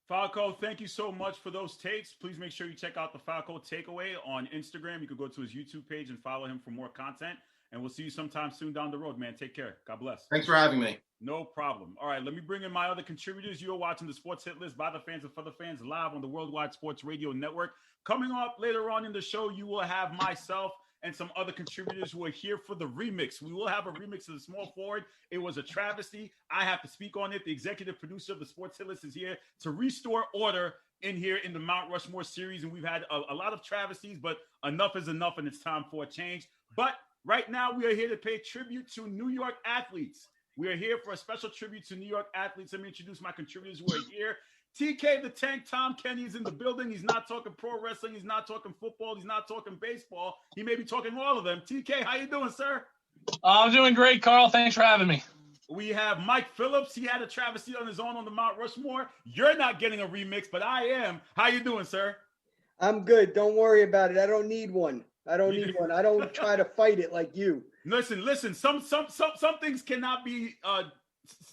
S2: Falco, thank you so much for those takes. Please make sure you check out the Falco Takeaway on Instagram. You can go to his YouTube page and follow him for more content. And we'll see you sometime soon down the road, man. Take care. God bless.
S7: Thanks for having me.
S2: No problem. All right, let me bring in my other contributors. You are watching the Sports Hit List by the fans and for the fans live on the Worldwide Sports Radio Network. Coming up later on in the show, you will have myself and some other contributors who are here for the remix. We will have a remix of the Small Forward. It was a travesty. I have to speak on it. The executive producer of the Sports Hit List is here to restore order in here in the Mount Rushmore series. And we've had a lot of travesties, but enough is enough, and it's time for a change. But right now, we are here to pay tribute to New York athletes. We are here for a special tribute to New York athletes. Let me introduce my contributors who are here. TK the Tank, Tom Kenny is in the building. He's not talking pro wrestling. He's not talking football. He's not talking baseball. He may be talking all of them. TK, how you doing, sir?
S8: I'm doing great, Carl. Thanks for having me.
S2: We have Mike Phillips. He had a travesty on his own on the Mount Rushmore. You're not getting a remix, but I am. How you doing, sir?
S9: I'm good. Don't worry about it. I don't need one. I don't try to fight it like you.
S2: Listen. Some things cannot be.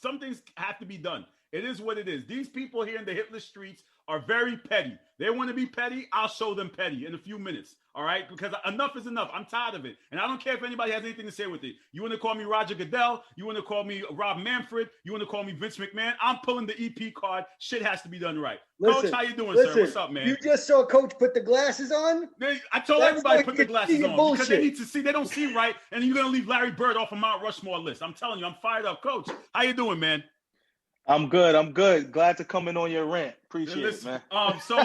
S2: Some things have to be done. It is what it is. These people here in the hitless streets are very petty. They want to be petty. I'll show them petty in a few minutes. All right? Because enough is enough. I'm tired of it. And I don't care if anybody has anything to say with it. You want to call me Roger Goodell? You want to call me Rob Manfred? You want to call me Vince McMahon? I'm pulling the EP card. Shit has to be done right. Coach, how you doing, sir? What's up, man?
S9: You just saw Coach put the glasses on?
S2: I told everybody put the glasses on because they need to see. They don't see right. And you're going to leave Larry Bird off of Mount Rushmore list. I'm telling you, I'm fired up. Coach, how you doing, man?
S10: I'm good. Glad to come in on your rant. Appreciate it, man.
S2: So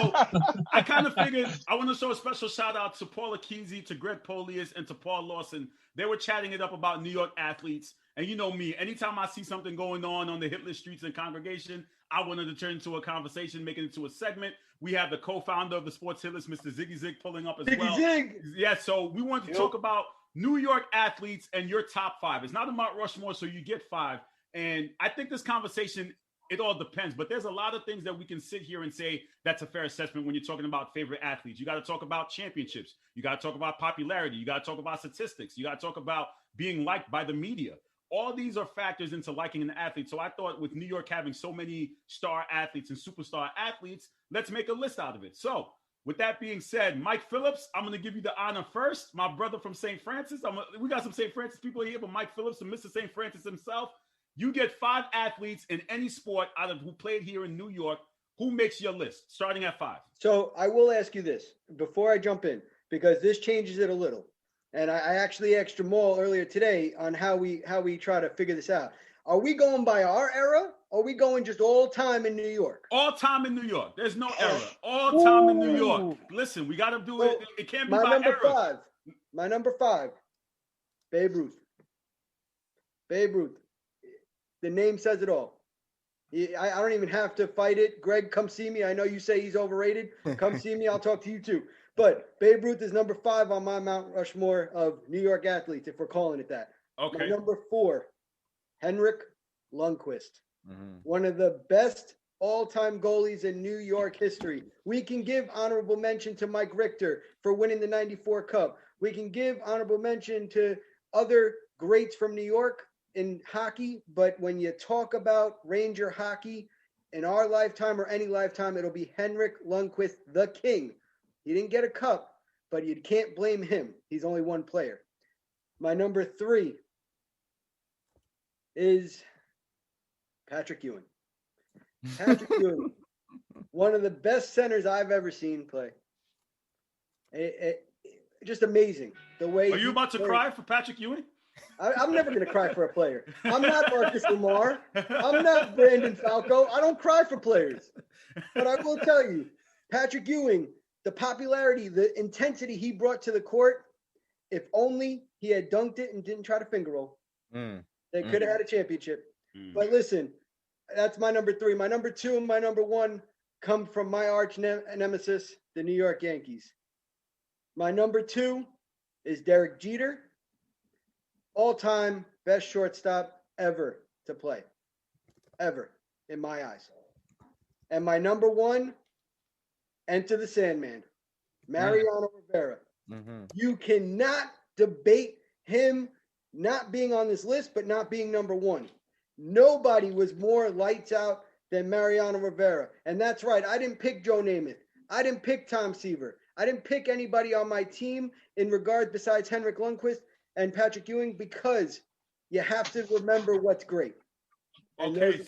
S2: I kind of figured I want to show a special shout out to Paula Kesey, to Greg Polius, and to Paul Lawson. They were chatting it up about New York athletes. And you know me, anytime I see something going on the hitless streets and congregation, I wanted to turn into a conversation, make it into a segment. We have the co-founder of the Sports Hitless, Mr. Ziggy Zig, pulling up as well.
S9: Zig.
S2: Yeah, so we want to talk about New York athletes and your top 5. It's not a Mount Rushmore, so you get 5. And I think this conversation, it all depends. But there's a lot of things that we can sit here and say that's a fair assessment when you're talking about favorite athletes. You got to talk about championships. You got to talk about popularity. You got to talk about statistics. You got to talk about being liked by the media. All these are factors into liking an athlete. So I thought with New York having so many star athletes and superstar athletes, let's make a list out of it. So with that being said, Mike Phillips, I'm going to give you the honor first. My brother from St. Francis. We got some St. Francis people here, but Mike Phillips and Mr. St. Francis himself. You get 5 athletes in any sport out of who played here in New York. Who makes your list, starting at 5?
S9: So I will ask you this before I jump in, because this changes it a little. And I actually asked Jamal earlier today on how we try to figure this out. Are we going by our era? Or are we going just all time in New York?
S2: All time in New York. There's no era. All time in New York. Listen, we got to do it. It can't be by era.
S9: My number 5, Babe Ruth. Babe Ruth. The name says it all. I don't even have to fight it. Greg, come see me. I know you say he's overrated. Come see me. I'll talk to you too. But Babe Ruth is number 5 on my Mount Rushmore of New York athletes, if we're calling it that.
S2: Okay.
S9: My number 4, Henrik Lundqvist. Mm-hmm. One of the best all-time goalies in New York history. We can give honorable mention to Mike Richter for winning the 94 Cup. We can give honorable mention to other greats from New York in hockey, but when you talk about Ranger hockey in our lifetime or any lifetime, it'll be Henrik Lundqvist, the king. He didn't get a cup, but you can't blame him. He's only one player. My number 3 is Patrick Ewing. Patrick Ewing, one of the best centers I've ever seen play. Just amazing the way.
S2: Are you about to cry for Patrick Ewing?
S9: I'm never going to cry for a player. I'm not Marcus Lamar. I'm not Brandon Falco. I don't cry for players. But I will tell you, Patrick Ewing, the popularity, the intensity he brought to the court, if only he had dunked it and didn't try to finger roll, they could have had a championship. But listen, that's my number 3. My number 2 and my number 1 come from my arch nemesis, the New York Yankees. My number 2 is Derek Jeter. All-time best shortstop ever to play. Ever, in my eyes. And my number 1, Enter the Sandman, Mariano Rivera. Mm-hmm. You cannot debate him not being on this list, but not being number 1. Nobody was more lights out than Mariano Rivera. And that's right, I didn't pick Joe Namath. I didn't pick Tom Seaver. I didn't pick anybody on my team in regard besides Henrik Lundqvist and Patrick Ewing, because you have to remember what's great. And
S2: okay,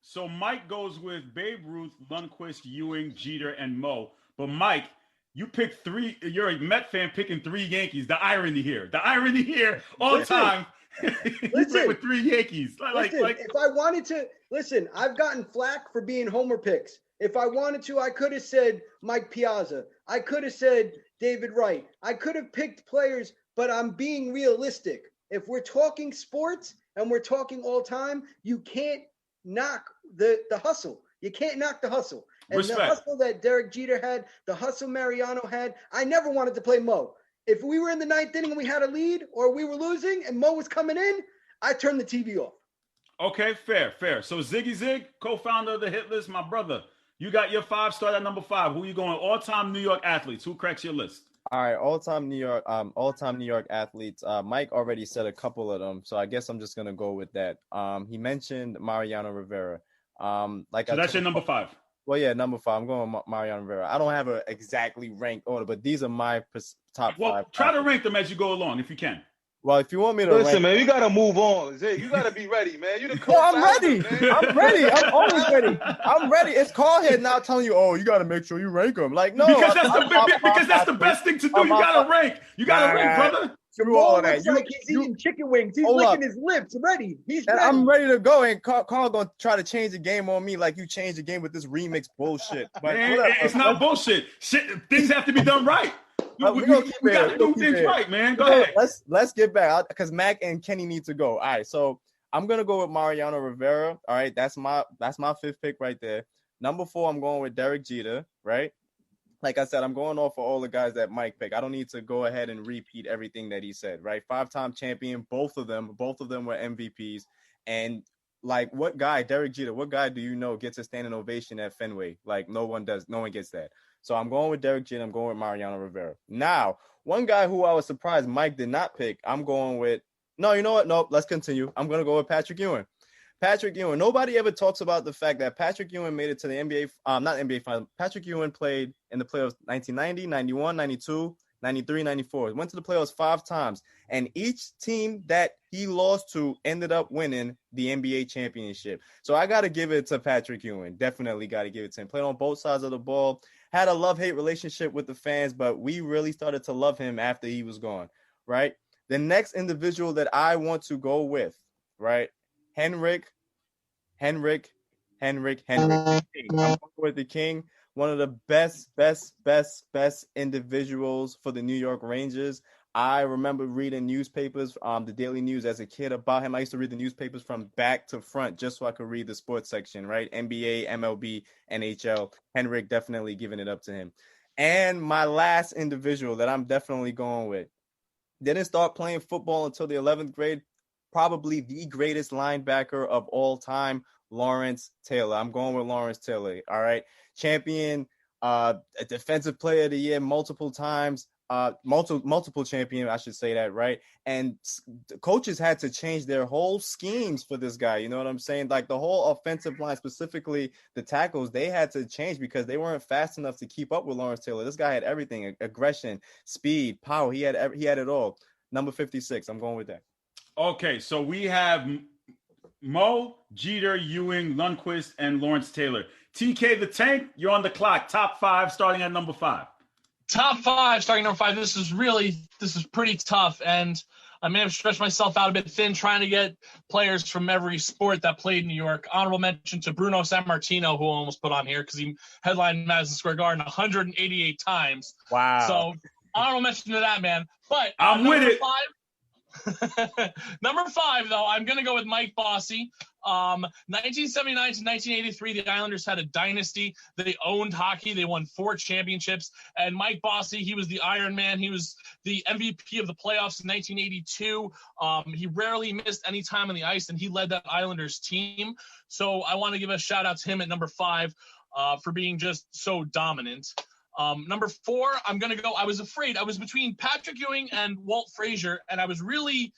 S2: so Mike goes with Babe Ruth, Lundqvist, Ewing, Jeter, and Mo. But Mike, you picked 3. You're a Met fan picking 3 Yankees. The irony here. All time.
S9: Listen,
S2: with 3 Yankees.
S9: If I wanted to, listen, I've gotten flack for being homer picks. If I wanted to, I could have said Mike Piazza. I could have said David Wright. I could have picked players. But I'm being realistic. If we're talking sports and we're talking all time, you can't knock the hustle. You can't knock the hustle. And Respect. The hustle that Derek Jeter had, the hustle Mariano had, I never wanted to play Mo. If we were in the 9th inning and we had a lead or we were losing and Mo was coming in, I turned the TV off.
S2: Okay, fair. So Ziggy Zig, co-founder of the Hit List, my brother. You got your 5 start at number 5. Who you going? All-time New York athletes. Who cracks your list?
S11: All right, all-time New York athletes. Mike already said a couple of them, so I guess I'm just gonna go with that. He mentioned Mariano Rivera. So
S2: that's your number 5.
S11: Well, yeah, number 5. I'm going with Mariano Rivera. I don't have an exactly ranked order, but these are my top 5.
S2: Well, try to rank them as you go along if you can.
S11: Well, if you want me to
S10: listen, man, you gotta move on. You gotta be ready, man. You the coach.
S11: I'm ready. I'm ready. I'm always ready. I'm ready. It's Carl here now telling you, oh, you gotta make sure you rank them. Like, no,
S2: because that's the best thing to do. You gotta rank. You gotta rank, brother.
S9: Jamal looks like he's eating chicken wings. He's licking his lips. Ready. He's ready.
S11: I'm ready to go. And Carl gonna try to change the game on me like you changed the game with this remix bullshit. But
S2: it's not bullshit. Things have to be done right. We got to do things right, man. Go ahead.
S11: Let's get back because Mac and Kenny need to go. All right, so I'm gonna go with Mariano Rivera. All right, that's my 5th pick right there. Number 4, I'm going with Derek Jeter. Right, like I said, I'm going off for all the guys that Mike picked. I don't need to go ahead and repeat everything that he said. Right, 5-time champion, both of them were MVPs. And like, what guy, Derek Jeter? What guy do you know gets a standing ovation at Fenway? Like, no one does. No one gets that. So I'm going with Derek Jeter. I'm going with Mariano Rivera. Now, one guy who I was surprised Mike did not pick, I'm going with – no, you know what? Nope, let's continue. I'm going to go with Patrick Ewing. Patrick Ewing. Nobody ever talks about the fact that Patrick Ewing made it to the NBA not NBA Finals. Patrick Ewing played in the playoffs 1990, 91, 92, 93, 94. Went to the playoffs 5 times. And each team that he lost to ended up winning the NBA championship. So I got to give it to Patrick Ewing. Definitely got to give it to him. Played on both sides of the ball. Had a love-hate relationship with the fans, but we really started to love him after he was gone, right? The next individual that I want to go with, right? Henrik. I'm going with the King. One of the best individuals for the New York Rangers. I remember reading newspapers, the Daily News as a kid about him. I used to read the newspapers from back to front just so I could read the sports section, right? NBA, MLB, NHL. Henrik, definitely giving it up to him. And my last individual that I'm definitely going with, didn't start playing football until the 11th grade, probably the greatest linebacker of all time, Lawrence Taylor. I'm going with Lawrence Taylor, all right? Champion, a defensive player of the year multiple times. Multiple champion, I should say that, right? And coaches had to change their whole schemes for this guy. You know what I'm saying? Like the whole offensive line, specifically the tackles, they had to change because they weren't fast enough to keep up with Lawrence Taylor. This guy had everything: aggression, speed, power. He had it all. Number 56. I'm going with that.
S2: Okay, so we have Mo, Jeter, Ewing, Lundqvist, and Lawrence Taylor. TK the Tank, you're on the clock. Top 5, starting at number 5.
S8: Top 5, starting number 5. This is pretty tough, and I may have stretched myself out a bit thin trying to get players from every sport that played in New York. Honorable mention to Bruno Sammartino, who I almost put on here because he headlined Madison Square Garden 188 times.
S11: Wow.
S8: So honorable mention to that, man. But
S2: I'm with it.
S8: Number 5, though, I'm going to go with Mike Bossy. 1979 to 1983, the Islanders had a dynasty. They owned hockey. They won 4 championships. And Mike Bossy, he was the Iron Man. He was the MVP of the playoffs in 1982. He rarely missed any time on the ice, and he led that Islanders team. So I want to give a shout out to him at number 5 for being just so dominant. Number 4, I'm going to go. I was afraid. I was between Patrick Ewing and Walt Frazier, and I was really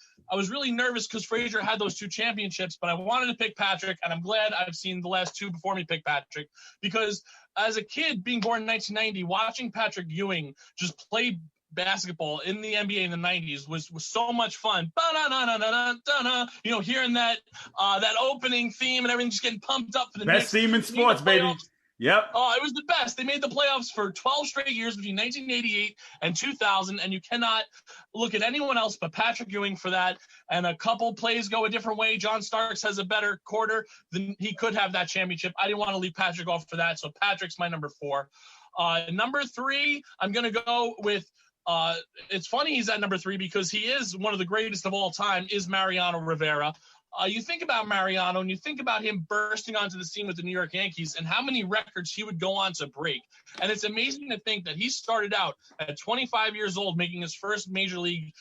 S8: nervous because Frazier had those 2 championships, but I wanted to pick Patrick, and I'm glad I've seen the last 2 before me pick Patrick because as a kid being born in 1990, watching Patrick Ewing just play basketball in the NBA in the 90s was so much fun. You know, hearing that opening theme and everything, just getting pumped up for the
S2: best theme in sports, baby. Yep.
S8: Oh, it was the best. They made the playoffs for 12 straight years between 1988 and 2000, and you cannot look at anyone else but Patrick Ewing for that. And a couple plays go a different way. John Starks has a better quarter than he could have that championship. I didn't want to leave Patrick off for that, so Patrick's my number 4. Number 3, I'm going to go with it's funny he's at number 3 because he is one of the greatest of all time, is Mariano Rivera. You think about Mariano and you think about him bursting onto the scene with the New York Yankees and how many records he would go on to break. And it's amazing to think that he started out at 25 years old making his first major league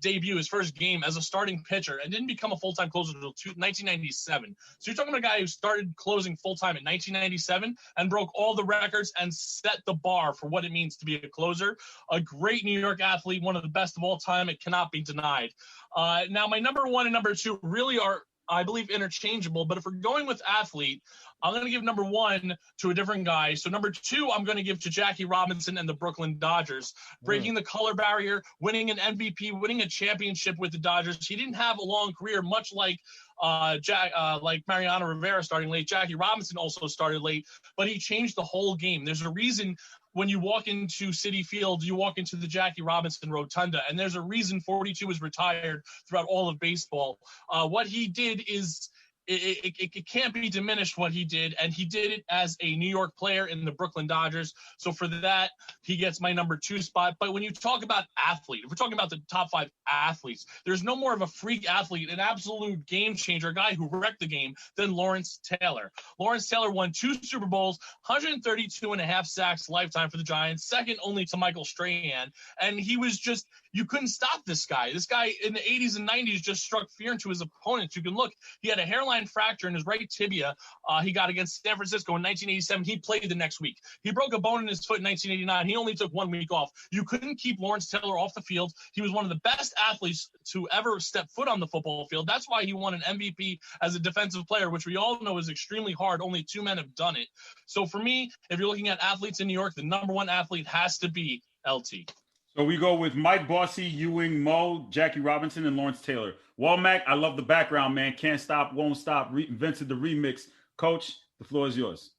S8: debut, his first game as a starting pitcher, and didn't become a full-time closer until 1997. So you're talking about a guy who started closing full-time in 1997 and broke all the records and set the bar for what it means to be a closer. A great New York athlete, one of the best of all time. It cannot be denied. Now, my number one and number two really are, I believe, interchangeable. But if we're going with athlete, I'm going to give number one to a different guy. So number two, I'm going to give to Jackie Robinson and the Brooklyn Dodgers. Breaking the color barrier, winning an MVP, winning a championship with the Dodgers. He didn't have a long career, much like like Mariano Rivera starting late. Jackie Robinson also started late, but he changed the whole game. There's a reason when you walk into Citi Field, you walk into the Jackie Robinson Rotunda, and there's a reason 42 was retired throughout all of baseball. What he did is it can't be diminished what he did, and he did it as a New York player in the Brooklyn Dodgers. So for that, he gets my number two spot. But when you talk about athlete, if we're talking about the top five athletes, there's no more of a freak athlete, an absolute game changer, a guy who wrecked the game than Lawrence Taylor. Lawrence Taylor won 2 Super Bowls, 132 and a half sacks lifetime for the Giants, second only to Michael Strahan. And he was just, you couldn't stop this guy. This guy in the 80s and 90s just struck fear into his opponents. You can look, he had a hairline fracture in his right tibia. He got against San Francisco in 1987. He played the next week. He broke a bone in his foot in 1989. He only took 1 week off. You couldn't keep Lawrence Taylor off the field. He was one of the best athletes to ever step foot on the football field. That's why he won an MVP as a defensive player, which we all know is extremely hard. Only 2 men have done it. So for me, if you're looking at athletes in New York, the number one athlete has to be LT.
S2: So we go with Mike Bossy, Ewing, Mo, Jackie Robinson, and Lawrence Taylor. Well, Mac, I love the background, man. Can't stop, won't stop. Invented the remix. Coach, the floor is yours.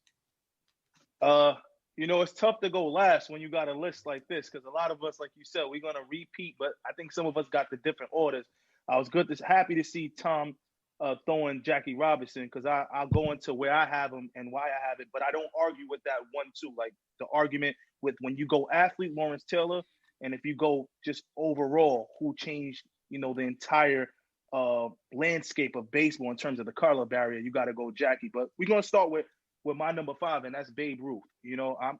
S10: It's tough to go last when you got a list like this because a lot of us, like you said, we're going to repeat, but I think some of us got the different orders. I was happy to see Tom throwing Jackie Robinson because I'll go into where I have him and why I have it, but I don't argue with that 1-2. Like the argument with when you go athlete, Lawrence Taylor, and if you go just overall, who changed, the entire landscape of baseball in terms of the color barrier, you got to go Jackie. But we're going to start with my number 5, and that's Babe Ruth.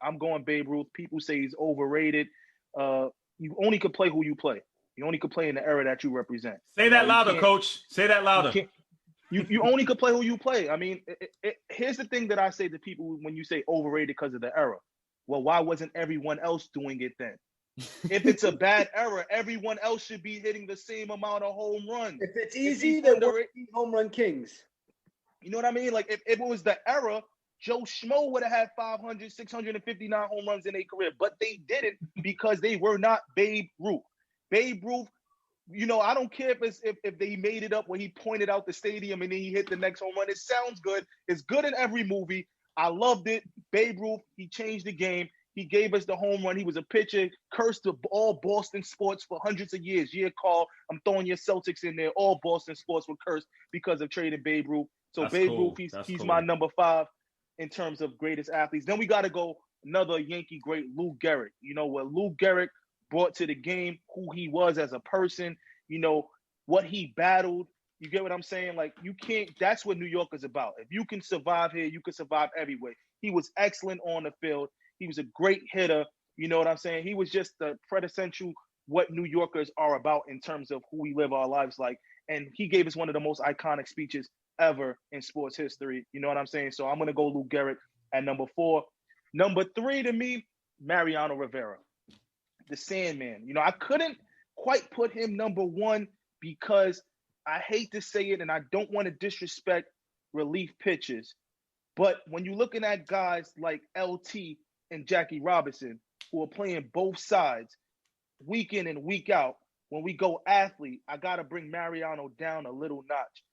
S10: I'm going Babe Ruth. People say he's overrated. You only could play who you play. You only could play in the era that you represent.
S2: Say that louder, Coach. Say that louder.
S10: You only could play who you play. I mean, here's the thing that I say to people when you say overrated because of the era. Well, why wasn't everyone else doing it then? If it's a bad era, everyone else should be hitting the same amount of home runs.
S9: If it's easy, then we're home run kings.
S10: You know what I mean? Like if it was the era, Joe Schmo would have had 500, 659 home runs in their career, but they didn't because they were not Babe Ruth. Babe Ruth, I don't care if they made it up where he pointed out the stadium and then he hit the next home run. It sounds good. It's good in every movie. I loved it. Babe Ruth, he changed the game. He gave us the home run. He was a pitcher, cursed to all Boston sports for hundreds of years. Yeah, Carl, I'm throwing your Celtics in there. All Boston sports were cursed because of trading Babe Ruth. So that's Babe Ruth, he's my number 5 in terms of greatest athletes. Then we got to go another Yankee great, Lou Gehrig. What Lou Gehrig brought to the game, who he was as a person, what he battled. You get what I'm saying? Like, you can't – that's what New York is about. If you can survive here, you can survive everywhere. He was excellent on the field. He was a great hitter. You know what I'm saying? He was just the quintessential what New Yorkers are about in terms of who we live our lives like. And he gave us one of the most iconic speeches ever in sports history. You know what I'm saying? So I'm going to go Lou Gehrig at number 4. Number 3 to me, Mariano Rivera, the Sandman. I couldn't quite put him number 1 because I hate to say it and I don't want to disrespect relief pitchers. But when you're looking at guys like LT and Jackie Robinson, who are playing both sides week in and week out, when we go athlete, I got to bring Mariano down a little notch,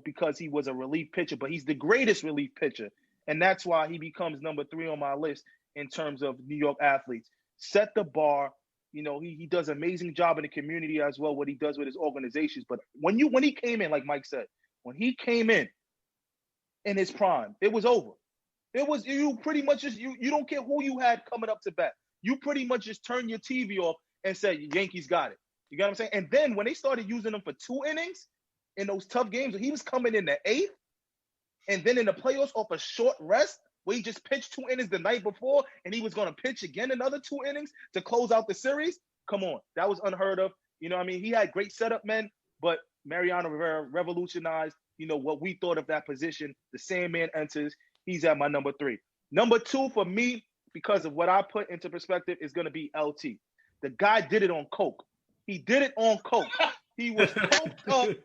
S10: because he was a relief pitcher, but he's the greatest relief pitcher. And that's why he becomes number 3 on my list in terms of New York athletes. Set the bar. He does an amazing job in the community as well, what he does with his organizations. But when he came in, like Mike said, when he came in his prime, it was over. It was, you pretty much just, you don't care who you had coming up to bat. You pretty much just turn your TV off and say, Yankees got it. You got what I'm saying? And then when they started using him for 2 innings in those tough games, he was coming in the 8th, and then in the playoffs off a short rest, where he just pitched 2 innings the night before, and he was going to pitch again another 2 innings to close out the series. Come on. That was unheard of. You know what I mean? He had great setup men, but Mariano Rivera revolutionized, what we thought of that position. The Sandman enters. He's at my number 3. Number 2 for me, because of what I put into perspective, is going to be LT. The guy did it on coke. He did it on coke. He was coked up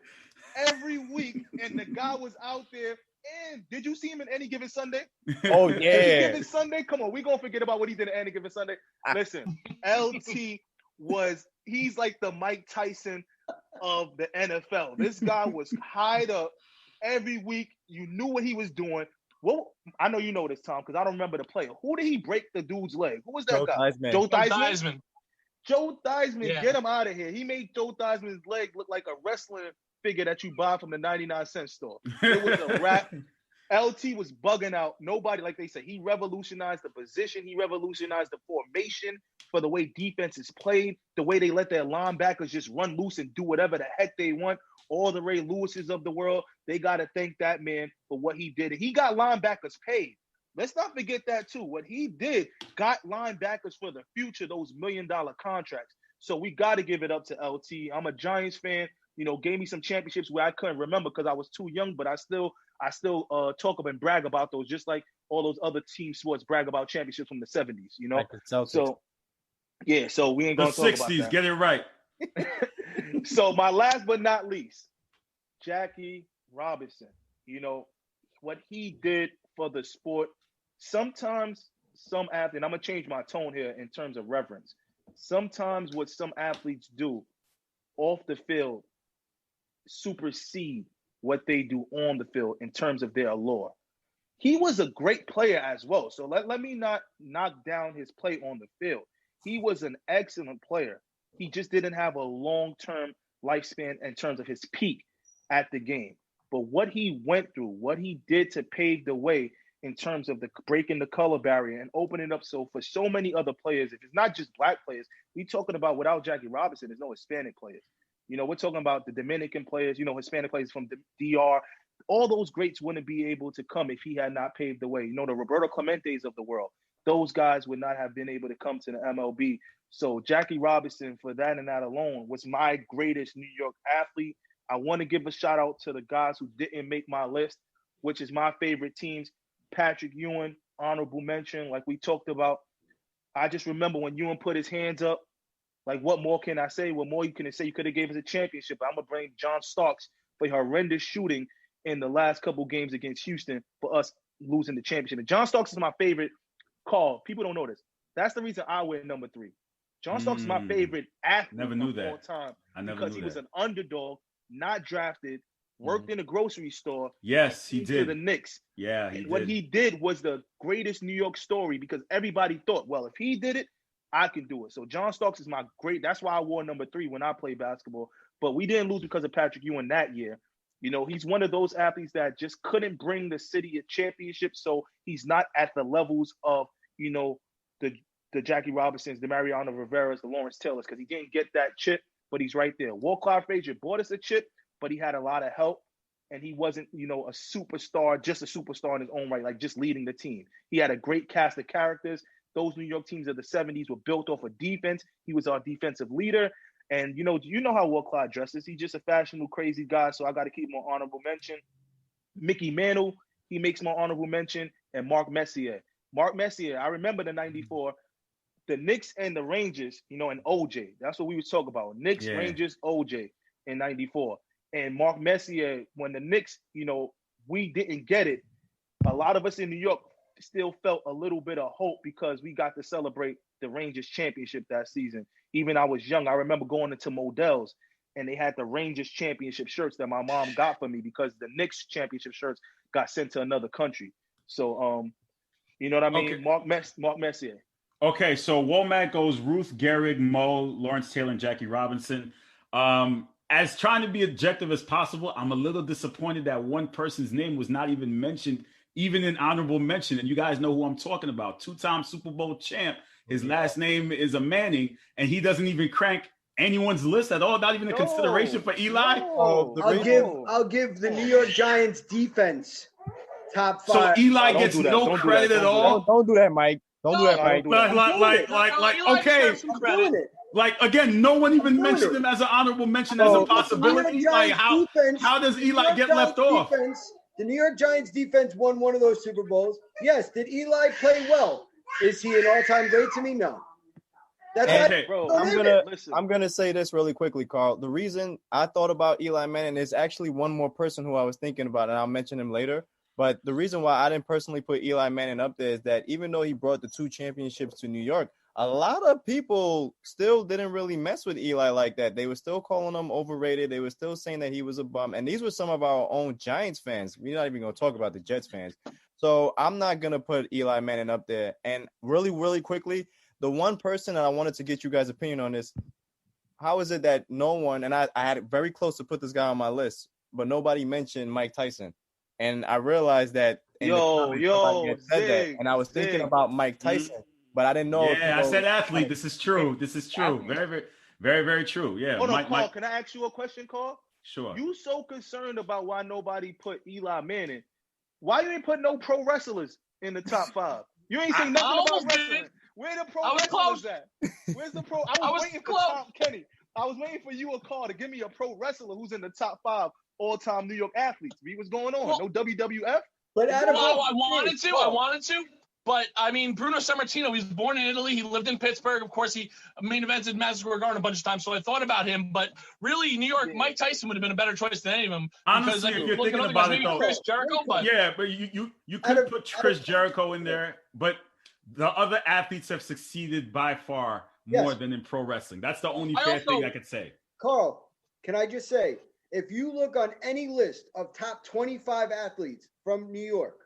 S10: every week, and the guy was out there. And did you see him in Any Given Sunday?
S11: Oh, yeah.
S10: Any Given Sunday? Come on, we're going to forget about what he did in Any Given Sunday. Listen, LT he's like the Mike Tyson of the NFL. This guy was hied up every week. You knew what he was doing. Well, I know you know this, Tom, because I don't remember the player. Who did he break the dude's leg? Who was that guy? Joe Theismann. Joe Theismann, yeah. Get him out of here. He made Joe Theismann's leg look like a wrestling figure that you buy from the 99-cent store. It was a wrap. LT was bugging out. Nobody, like they said, he revolutionized the position. He revolutionized the formation for the way defense is played, the way they let their linebackers just run loose and do whatever the heck they want. All the Ray Lewises of the world, they got to thank that man for what he did. And he got linebackers paid. Let's not forget that, too. What he did got linebackers for the future, those $1 million contracts. So we got to give it up to LT. I'm a Giants fan. Gave me some championships where I couldn't remember because I was too young, but I still talk up and brag about those, just like all those other team sports brag about championships from the 70s, Like the Celtics. So, yeah, so we ain't going to talk about that.
S2: The 60s, get it right.
S10: So my last but not least, Jackie Robinson, what he did for the sport. Sometimes some athletes, and I'm going to change my tone here in terms of reverence. Sometimes what some athletes do off the field supersede what they do on the field in terms of their allure. He was a great player as well. So let me not knock down his play on the field. He was an excellent player. He just didn't have a long-term lifespan in terms of his peak at the game. But what he went through, what he did to pave the way in terms of the breaking the color barrier and opening up for so many other players, if it's not just black players, we're talking about without Jackie Robinson, there's no Hispanic players. We're talking about the Dominican players, Hispanic players from the DR. All those greats wouldn't be able to come if he had not paved the way. The Roberto Clementes of the world, those guys would not have been able to come to the MLB. So Jackie Robinson, for that and that alone, was my greatest New York athlete. I want to give a shout out to the guys who didn't make my list, which is my favorite teams. Patrick Ewing, honorable mention, like we talked about. I just remember when Ewing put his hands up, like, what more can I say? What more you can say? You could have gave us a championship. I'm going to bring John Starks for horrendous shooting in the last couple games against Houston for us losing the championship. And John Starks is my favorite call. People don't know this. That's the reason I went number 3. John Starks is my favorite athlete of all time. Because he was an underdog, not drafted, worked in a grocery store.
S2: Yes, he did.
S10: To the Knicks.
S2: Yeah, he did.
S10: What he did was the greatest New York story because everybody thought, well, if he did it, I can do it. So John Starks is my great. That's why I wore number 3 when I played basketball. But we didn't lose because of Patrick Ewing that year. He's one of those athletes that just couldn't bring the city a championship. So he's not at the levels of, the Jackie Robinsons, the Mariano Riveras, the Lawrence Taylors, because he didn't get that chip, but he's right there. Walt Clyde Frazier bought us a chip, but he had a lot of help. And he wasn't, a superstar, just a superstar in his own right, like just leading the team. He had a great cast of characters. Those New York teams of the 70s were built off of defense. He was our defensive leader. And, you know how Walt Clyde dresses. He's just a fashionable, crazy guy, so I got to keep him on honorable mention. Mickey Mantle, he makes my honorable mention. And Mark Messier. Mark Messier, I remember the 94, the Knicks and the Rangers, and OJ. That's what we was talking about. Knicks, Rangers, OJ in 94. And Mark Messier, when the Knicks, we didn't get it, a lot of us in New York still felt a little bit of hope because we got to celebrate the Rangers championship that season. Even I was young. I remember going into Modell's and they had the Rangers championship shirts that my mom got for me because the Knicks championship shirts got sent to another country. So, you know what I mean? Okay. Mark Messier.
S2: Okay, so Womack goes Ruth Gehrig, Mo, Lawrence Taylor, and Jackie Robinson. As trying to be objective as possible, I'm a little disappointed that one person's name was not even mentioned, even in honorable mention. And you guys know who I'm talking about. 2-time Super Bowl champ. His last name is a Manning, and he doesn't even crank anyone's list at all. Not even a consideration for Eli.
S9: I'll give the New York Giants defense top 5.
S2: So Eli gets no credit at all.
S11: Don't do that, Mike. Don't do that, Mike.
S2: Like, again, no one even mentioned him as an honorable mention as a possibility. Like, how does Eli get left off?
S9: The New York Giants defense won one of those Super Bowls. Yes. Did Eli play well? Is he an all-time great to me? No. That's
S11: bro. I'm gonna say this really quickly, Carl. The reason I thought about Eli Manning is actually one more person who I was thinking about, and I'll mention him later. But the reason why I didn't personally put Eli Manning up there is that even though he brought the 2 championships to New York, a lot of people still didn't really mess with Eli like that. They were still calling him overrated. They were still saying that he was a bum. And these were some of our own Giants fans. We're not even going to talk about the Jets fans. So I'm not going to put Eli Manning up there. And really, really quickly, the one person that I wanted to get you guys' opinion on this, how is it that no one, and I had it very close to put this guy on my list, but nobody mentioned Mike Tyson. And I realized that and I was thinking about Mike Tyson, but I didn't know.
S2: Yeah, I said athlete. This is true. This is true. Very, very, very, very true. Yeah.
S10: Hold on, Carl. Can I ask you a question, Carl?
S2: Sure.
S10: You so concerned about why nobody put Eli Manning. Why you ain't put no pro wrestlers in the top 5? You ain't saying nothing about wrestling. Where the pro wrestlers at? Where's the pro? I was waiting for Tom Kenny. I was waiting for you, a call to give me a pro wrestler who's in the top 5 all-time New York athletes. See what's going on? No WWF?
S9: But
S8: I wanted to. But, I mean, Bruno Sammartino, he was born in Italy. He lived in Pittsburgh. Of course, he main evented Madison Square Garden a bunch of times, so I thought about him. But really, New York, Mike Tyson would have been a better choice than any of them.
S2: Honestly, if you're thinking about it, though.
S8: Chris Jericho, but
S2: you could put Chris Jericho in there, but the other athletes have succeeded by far more than in pro wrestling. That's the only fair thing I could say.
S9: Carl, can I just say, if you look on any list of top 25 athletes from New York,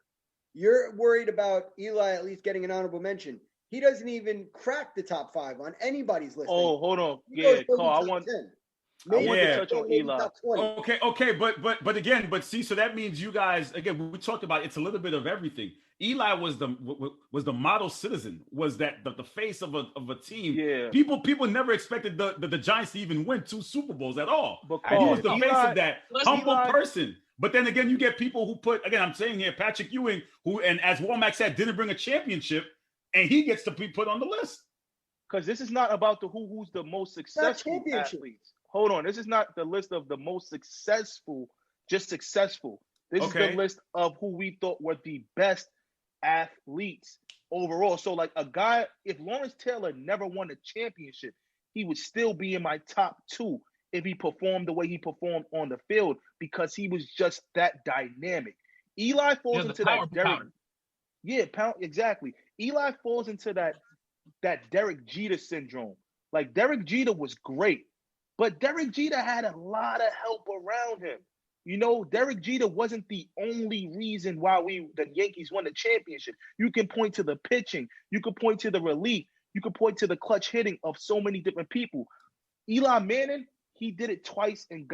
S9: you're worried about Eli at least getting an honorable mention. He doesn't even crack the top 5 on anybody's list.
S10: Oh, hold on. Yeah, Carl, I want to touch on Eli.
S2: Okay, but again, see, so that means you guys, again, we talked about it's a little bit of everything. Eli was the model citizen, was that the face of a team.
S10: Yeah.
S2: People never expected the Giants to even win 2 Super Bowls at all.
S10: But
S2: he was the face of that humble person. But then again, you get people who put, again, I'm saying here, Patrick Ewing, who, and as Womack said, didn't bring a championship, and he gets to be put on the list.
S10: Because this is not about who's the most successful athletes. Hold on. This is not the list of the most successful, just successful. This is the list of who we thought were the best athletes overall. So, like, a guy, if Lawrence Taylor never won a championship, he would still be in my top 2 if he performed the way he performed on the field, because he was just that dynamic. Eli falls into that Derek. Yeah, exactly. Eli falls into that Derek Jeter syndrome. Like, Derek Jeter was great, but Derek Jeter had a lot of help around him. You know, Derek Jeter wasn't the only reason why the Yankees won the championship. You can point to the pitching. You can point to the relief. You can point to the clutch hitting of so many different people. Eli Manning, he did it twice and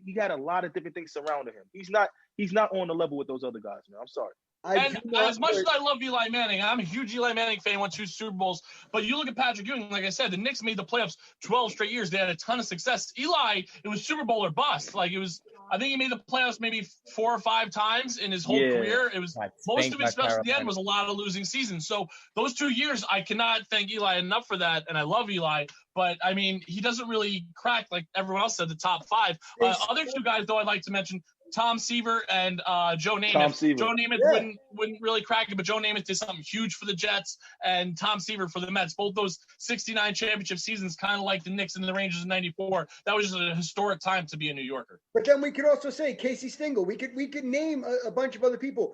S10: he had a lot of different things surrounding him. He's not on the level with those other guys, man. I'm sorry.
S8: And as much as I love Eli Manning, I'm a huge Eli Manning fan, won 2 Super Bowls. But you look at Patrick Ewing, like I said, the Knicks made the playoffs 12 straight years. They had a ton of success. Eli, it was Super Bowl or bust. Like, I think he made the playoffs maybe 4 or 5 times in his whole career. It was most of it, especially at the end, was a lot of losing seasons. So those 2 years, I cannot thank Eli enough for that. And I love Eli. But, I mean, he doesn't really crack, like everyone else said, the top 5. Other 2 guys, though, I'd like to mention, Tom Seaver and Joe Namath. Joe Namath wouldn't really crack it, but Joe Namath did something huge for the Jets, and Tom Seaver for the Mets. Both those 69 championship seasons, kind of like the Knicks and the Rangers in '94. That was just a historic time to be a New Yorker.
S9: But then we could also say Casey Stengel. We could name a bunch of other people.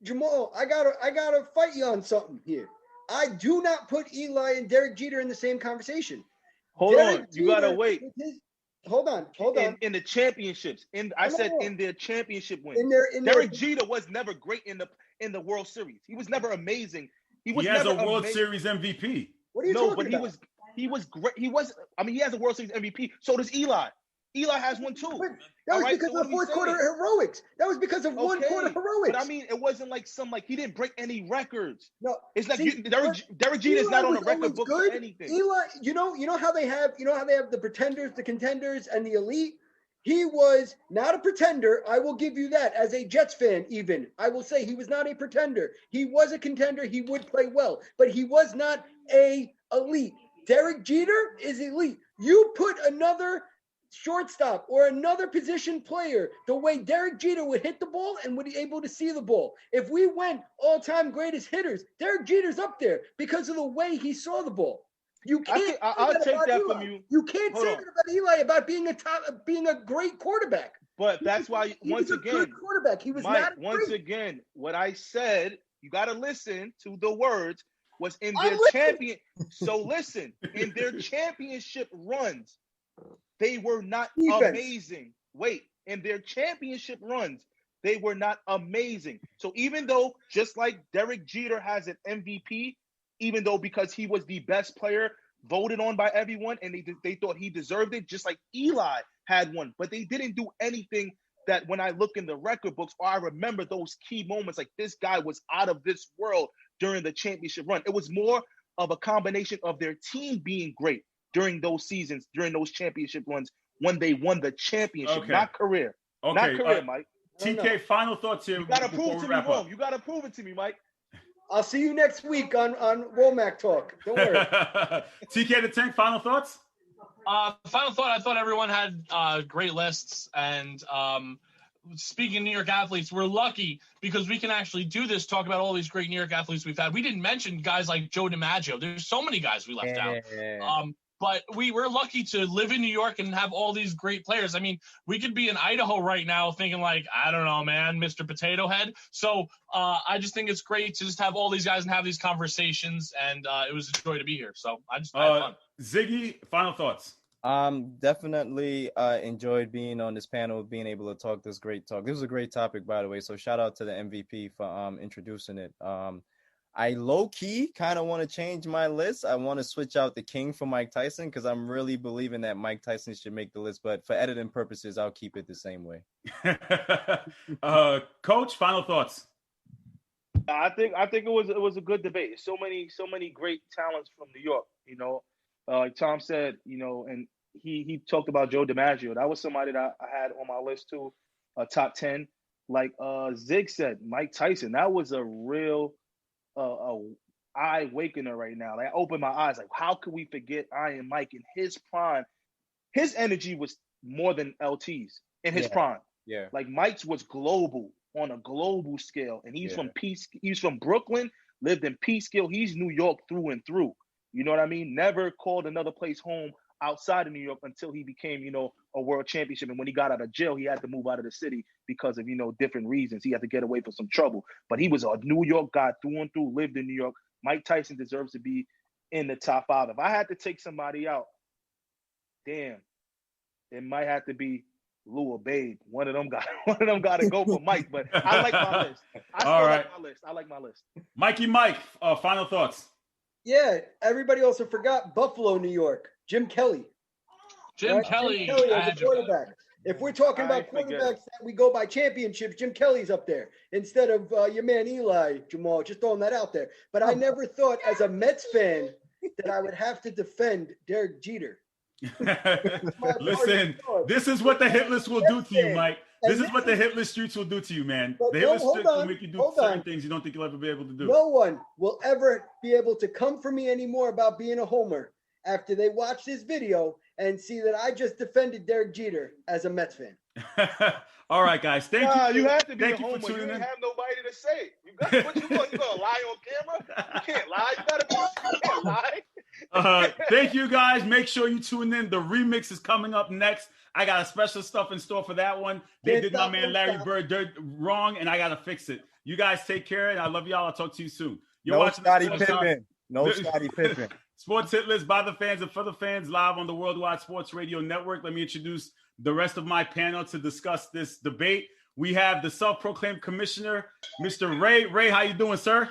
S9: Jamal, I gotta fight you on something here. I do not put Eli and Derek Jeter in the same conversation.
S10: Hold on, you gotta wait.
S9: Hold on.
S10: In the championships, I said in their championship wins. Derek Jeter was never great in the World Series. He was never amazing. He
S2: has a World Series MVP.
S9: What are you talking about?
S10: He was great. He has a World Series MVP. So does Eli. Eli has one too.
S9: But that was because of the fourth quarter heroics. That was because of one quarter heroics.
S10: But I mean, it wasn't like he didn't break any records.
S9: No,
S10: it's like Derek Jeter is not on the record book for anything.
S9: Eli, you know how they have the pretenders, the contenders, and the elite. He was not a pretender. I will give you that. As a Jets fan, even I will say he was not a pretender. He was a contender. He would play well, but he was not a elite. Derek Jeter is elite. You put another shortstop or another position player the way Derek Jeter would hit the ball and would be able to see the ball. If we went all-time greatest hitters, Derek Jeter's up there because of the way he saw the ball. You can't.
S10: I'll take that from you.
S9: You can't say that about Eli about being a great quarterback.
S10: But that's why once again,
S9: good quarterback. He was
S10: Mike,
S9: not
S10: once
S9: great.
S10: again, what I said, you got to listen to the words. Was in their champion. So listen, in their championship runs, they were not amazing. Wait, in their championship runs, they were not amazing. So even though, just like Derek Jeter has an MVP, even though because he was the best player voted on by everyone and they thought he deserved it, just like Eli had one, but they didn't do anything that when I look in the record books or I remember those key moments, like this guy was out of this world during the championship run. It was more of a combination of their team being great during those seasons, during those championship runs when they won the championship, not career.
S2: Okay.
S10: Not career, Mike.
S2: TK, final thoughts here.
S10: You got to prove to me wrong. You got to prove it to me, Mike.
S9: I'll see you next week on Womack Talk. Don't worry.
S2: TK the Tank, final thoughts?
S8: Final thought, I thought everyone had great lists. And speaking of New York athletes, we're lucky because we can actually do this, talk about all these great New York athletes we've had. We didn't mention guys like Joe DiMaggio. There's so many guys we left out. But we're lucky to live in New York and have all these great players. I mean, we could be in Idaho right now thinking like, I don't know, man, Mr. Potato Head. So I just think it's great to just have all these guys and have these conversations. And it was a joy to be here. So I had fun.
S2: Ziggy, final thoughts.
S11: Definitely enjoyed being on this panel, being able to talk this great talk. This was a great topic, by the way. So shout out to the MVP for introducing it. I low-key kind of want to change my list. I want to switch out the King for Mike Tyson because I'm really believing that Mike Tyson should make the list. But for editing purposes, I'll keep it the same way.
S2: Coach, final thoughts.
S10: I think it was a good debate. So many great talents from New York. You know, like Tom said, you know, and he talked about Joe DiMaggio. That was somebody that I had on my list too, top 10. Like Zig said, Mike Tyson. That was a real eye awakener right now. Like I opened my eyes, like how could we forget Iron Mike in his prime? His energy was more than LT's in his prime.
S11: Yeah.
S10: Like Mike's was global on a global scale. And he's from Brooklyn, lived in Peekskill. He's New York through and through. You know what I mean? Never called another place home outside of New York until he became, you know, a world championship. And when he got out of jail, he had to move out of the city because of, you know, different reasons. He had to get away from some trouble. But he was a New York guy through and through, lived in New York. Mike Tyson deserves to be in the top 5. If I had to take somebody out, damn, it might have to be Lou or Babe. One of them got to go for Mike. But I like my list. I like my list.
S2: Mikey Mike, final thoughts.
S9: Yeah, everybody also forgot Buffalo, New York. Jim Kelly.
S8: Jim Kelly
S9: as a quarterback. If we're talking about quarterbacks that we go by championships, Jim Kelly's up there instead of your man Eli, Jamal. Just throwing that out there. But I never thought as a Mets fan that I would have to defend Derek Jeter.
S2: Listen, this is what the hit list will do to you, Mike. This is what the hit list streets will do to you, man. The hit list streets will make you do certain things you don't think you'll ever be able to do.
S9: No one will ever be able to come for me anymore about being a homer after they watch this video and see that I just defended Derek Jeter as a Mets fan.
S2: All right, guys. Thank you.
S10: You have to be a
S2: homer.
S10: You didn't have nobody to say it. You gonna lie on camera? You can't lie. You can't lie.
S2: Thank you, guys. Make sure you tune in. The remix is coming up next. I got a special stuff in store for that one. They did my man Larry Bird dirt wrong, and I got to fix it. You guys take care, and I love y'all. I'll talk to you soon. You're watching
S11: Scottie Pippen. No Scottie Pippen.
S2: Sports Hit List by the fans and for the fans, live on the Worldwide Sports Radio Network. Let me introduce the rest of my panel to discuss this debate. We have the self-proclaimed commissioner, Mr. Ray. Ray, how you doing, sir?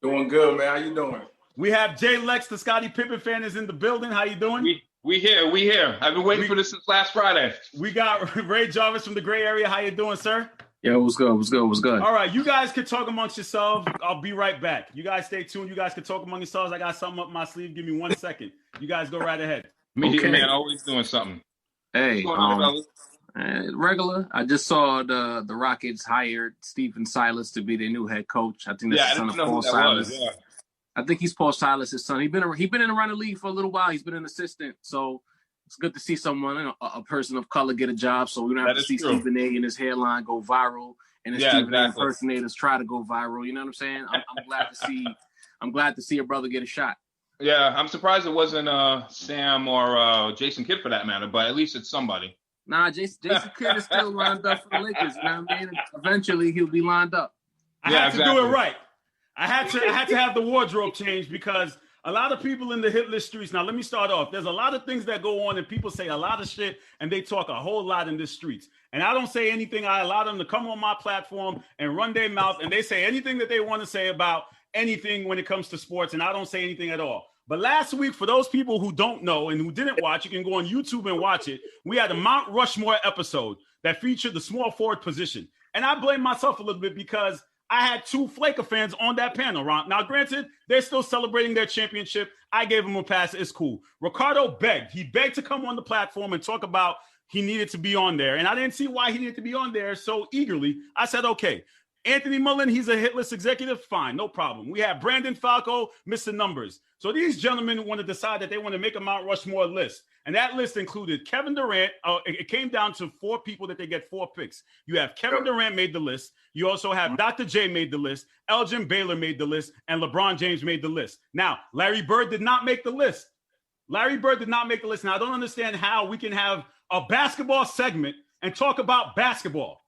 S12: Doing good, man. How you doing?
S2: We have Jay Lex, the Scottie Pippen fan, is in the building. How you doing?
S12: We here. I've been waiting for this since last Friday.
S2: We got Ray Jarvis from the Gray Area. How you doing, sir?
S13: Yeah, what's good?
S2: All right, you guys can talk amongst yourselves. I'll be right back. You guys stay tuned. You guys can talk among yourselves. I got something up my sleeve. Give me 1 second. You guys go right ahead.
S12: Okay. Man, always doing something.
S13: Hey, regular. I just saw the Rockets hired Stephen Silas to be their new head coach. I think that's the son of Paul Silas. I think he's Paul Silas' son. He's been in around the league for a little while. He's been an assistant, so it's good to see someone, a person of color, get a job. So we don't have to see Stephen A. and his hairline go viral, and his Stephen A. impersonators try to go viral. You know what I'm saying? I'm glad to see. I'm glad to see a brother get a shot.
S12: Yeah, I'm surprised it wasn't Sam or Jason Kidd for that matter, but at least it's somebody.
S13: Nah, Jason Kidd is still lined up for the Lakers. You know what I mean? Eventually, he'll be lined up.
S2: I had to do it right. I had to have the wardrobe changed because a lot of people in the hit list streets. Now, let me start off. There's a lot of things that go on, and people say a lot of shit, and they talk a whole lot in the streets. And I don't say anything. I allow them to come on my platform and run their mouth, and they say anything that they want to say about anything when it comes to sports, and I don't say anything at all. But last week, for those people who don't know and who didn't watch, you can go on YouTube and watch it. We had a Mount Rushmore episode that featured the small forward position. And I blame myself a little bit because I had two Flaker fans on that panel, Ron. Now, granted, they're still celebrating their championship. I gave them a pass. It's cool. Ricardo begged. He begged to come on the platform and talk about he needed to be on there. And I didn't see why he needed to be on there so eagerly. I said, okay. Anthony Mullen, he's a hitless executive. Fine, no problem. We have Brandon Falco, Mr. Numbers. So these gentlemen want to decide that they want to make a Mount Rushmore list. And that list included Kevin Durant. It came down to 4 people that they get 4 picks. You have Kevin Durant made the list. You also have Dr. J made the list. Elgin Baylor made the list. And LeBron James made the list. Now, Larry Bird did not make the list. Larry Bird did not make the list. Now, I don't understand how we can have a basketball segment and talk about basketball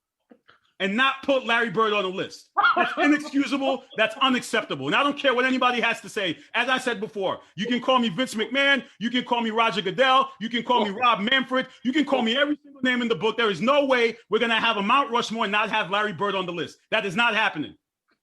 S2: and not put Larry Bird on the list. That's inexcusable. That's unacceptable. And I don't care what anybody has to say. As I said before, you can call me Vince McMahon. You can call me Roger Goodell. You can call me Rob Manfred. You can call me every single name in the book. There is no way we're going to have a Mount Rushmore and not have Larry Bird on the list. That is not happening.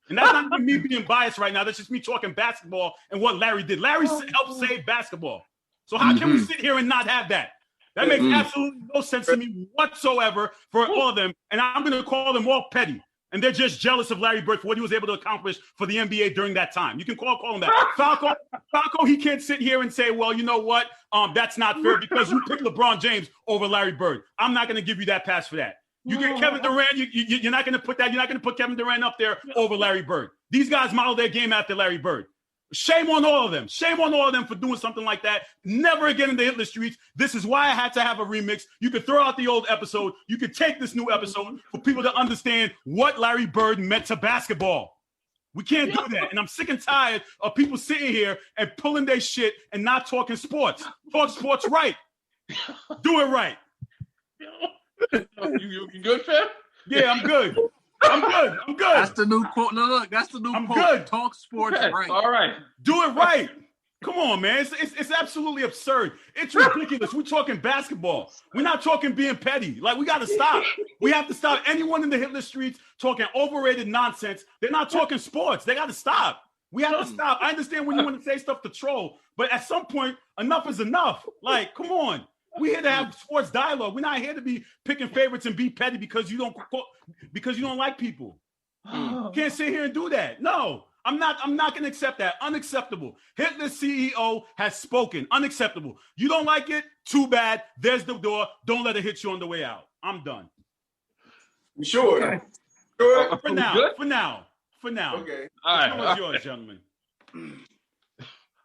S2: And that's not even me being biased right now. That's just me talking basketball and what Larry did. Larry helped save basketball. So how can we sit here and not have that? That makes absolutely no sense to me whatsoever for all of them. And I'm going to call them all petty. And they're just jealous of Larry Bird for what he was able to accomplish for the NBA during that time. You can call him that. Falco, he can't sit here and say, well, you know what? That's not fair because you picked LeBron James over Larry Bird. I'm not going to give you that pass for that. You get Kevin Durant, you're not going to put that. You're not going to put Kevin Durant up there over Larry Bird. These guys model their game after Larry Bird. Shame on all of them. Shame on all of them for doing something like that. Never again in the hitless streets. This is why I had to have a remix. You could throw out the old episode. You could take this new episode for people to understand what Larry Bird meant to basketball. We can't do that. And I'm sick and tired of people sitting here and pulling their shit and not talking sports. Talk sports right. Do it right.
S12: You good, fam?
S2: Yeah, I'm good. I'm good.
S13: That's the new quote. No, look, that's the new quote.
S2: Good.
S13: Talk sports right.
S12: All right.
S2: Do it right. Come on, man. It's absolutely absurd. It's ridiculous. We're talking basketball. We're not talking being petty. Like, we got to stop. We have to stop. Anyone in the hitless streets talking overrated nonsense, they're not talking sports. They got to stop. We have to stop. I understand when you want to say stuff to troll, but at some point, enough is enough. Like, come on. We're here to have sports dialogue. We're not here to be picking favorites and be petty because you don't like people. You can't sit here and do that. No, I'm not going to accept that. Unacceptable. Hitless CEO has spoken. Unacceptable. You don't like it? Too bad. There's the door. Don't let it hit you on the way out. I'm done.
S12: You sure?
S2: Okay. Sure. For now.
S12: Okay. All right.
S2: The floor is yours, gentlemen.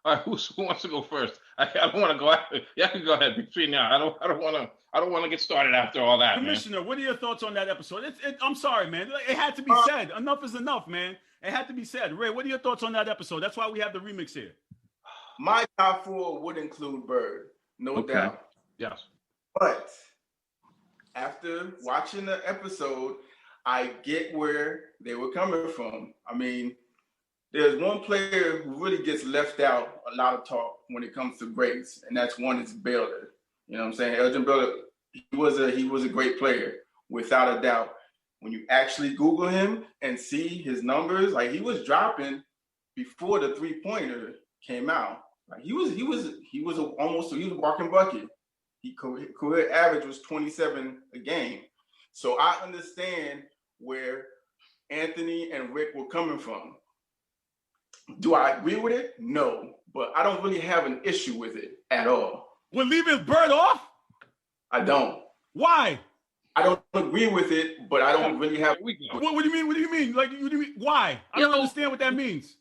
S12: All right, who wants to go first? I don't want to go after. Yeah, I can go ahead between now. I don't want to get started after all that.
S2: Commissioner,
S12: man.
S2: What are your thoughts on that episode? I'm sorry, man. It had to be said. Enough is enough, man. It had to be said. Ray, what are your thoughts on that episode? That's why we have the remix here.
S14: My top 4 would include Bird, no doubt.
S12: Yes.
S14: But after watching the episode, I get where they were coming from. I mean, there's one player who really gets left out a lot of talk when it comes to greats, and that's one is Baylor. You know what I'm saying? Elgin Baylor, he was a great player, without a doubt. When you actually Google him and see his numbers, like he was dropping before the 3-pointer came out. Like he was a walking bucket. Career average was 27 a game. So I understand where Anthony and Rick were coming from. Do I agree with it? No, but I don't really have an issue with it at all.
S2: We're leaving Bird off?
S14: I don't.
S2: Why?
S14: I don't agree with it, but I don't really have.
S2: What do you mean? What do you mean? Like, what do you mean? Why? I don't understand what that means.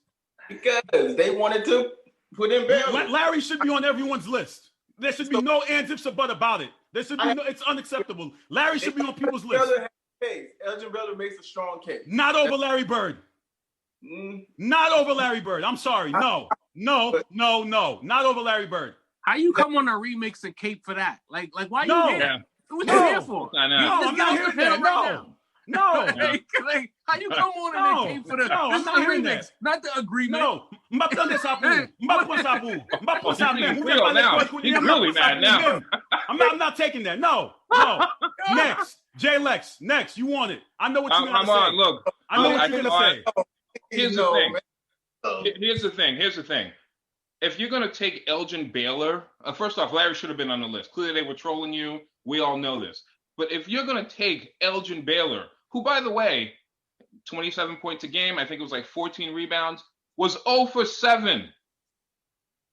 S14: Because they wanted to put in Baylor.
S2: Larry should be on everyone's list. There should be no ands, ifs, or but about it. There should be it's unacceptable. Larry should be on people's list.
S14: Elgin Baylor makes a strong case.
S2: Not over Larry Bird. Not over Larry Bird. I'm sorry. No. Not over Larry Bird.
S13: How you come on a remix and cape for that? Like why you here? What you here for?
S2: I know. No, I'm not hearing that. No.
S13: Like, how you come on and cape for the this is the remix, not the agreement.
S2: No.
S12: He's really mad now.
S2: I'm not taking that. No. Next. Jay Lex. Next. You want it. I know what you're going to say.
S12: Look.
S2: I know what you're going to say.
S12: Here's the thing. If you're going to take Elgin Baylor, first off, Larry should have been on the list. Clearly, they were trolling you. We all know this. But if you're going to take Elgin Baylor, who, by the way, 27 points a game, I think it was like 14 rebounds, was 0 for 7.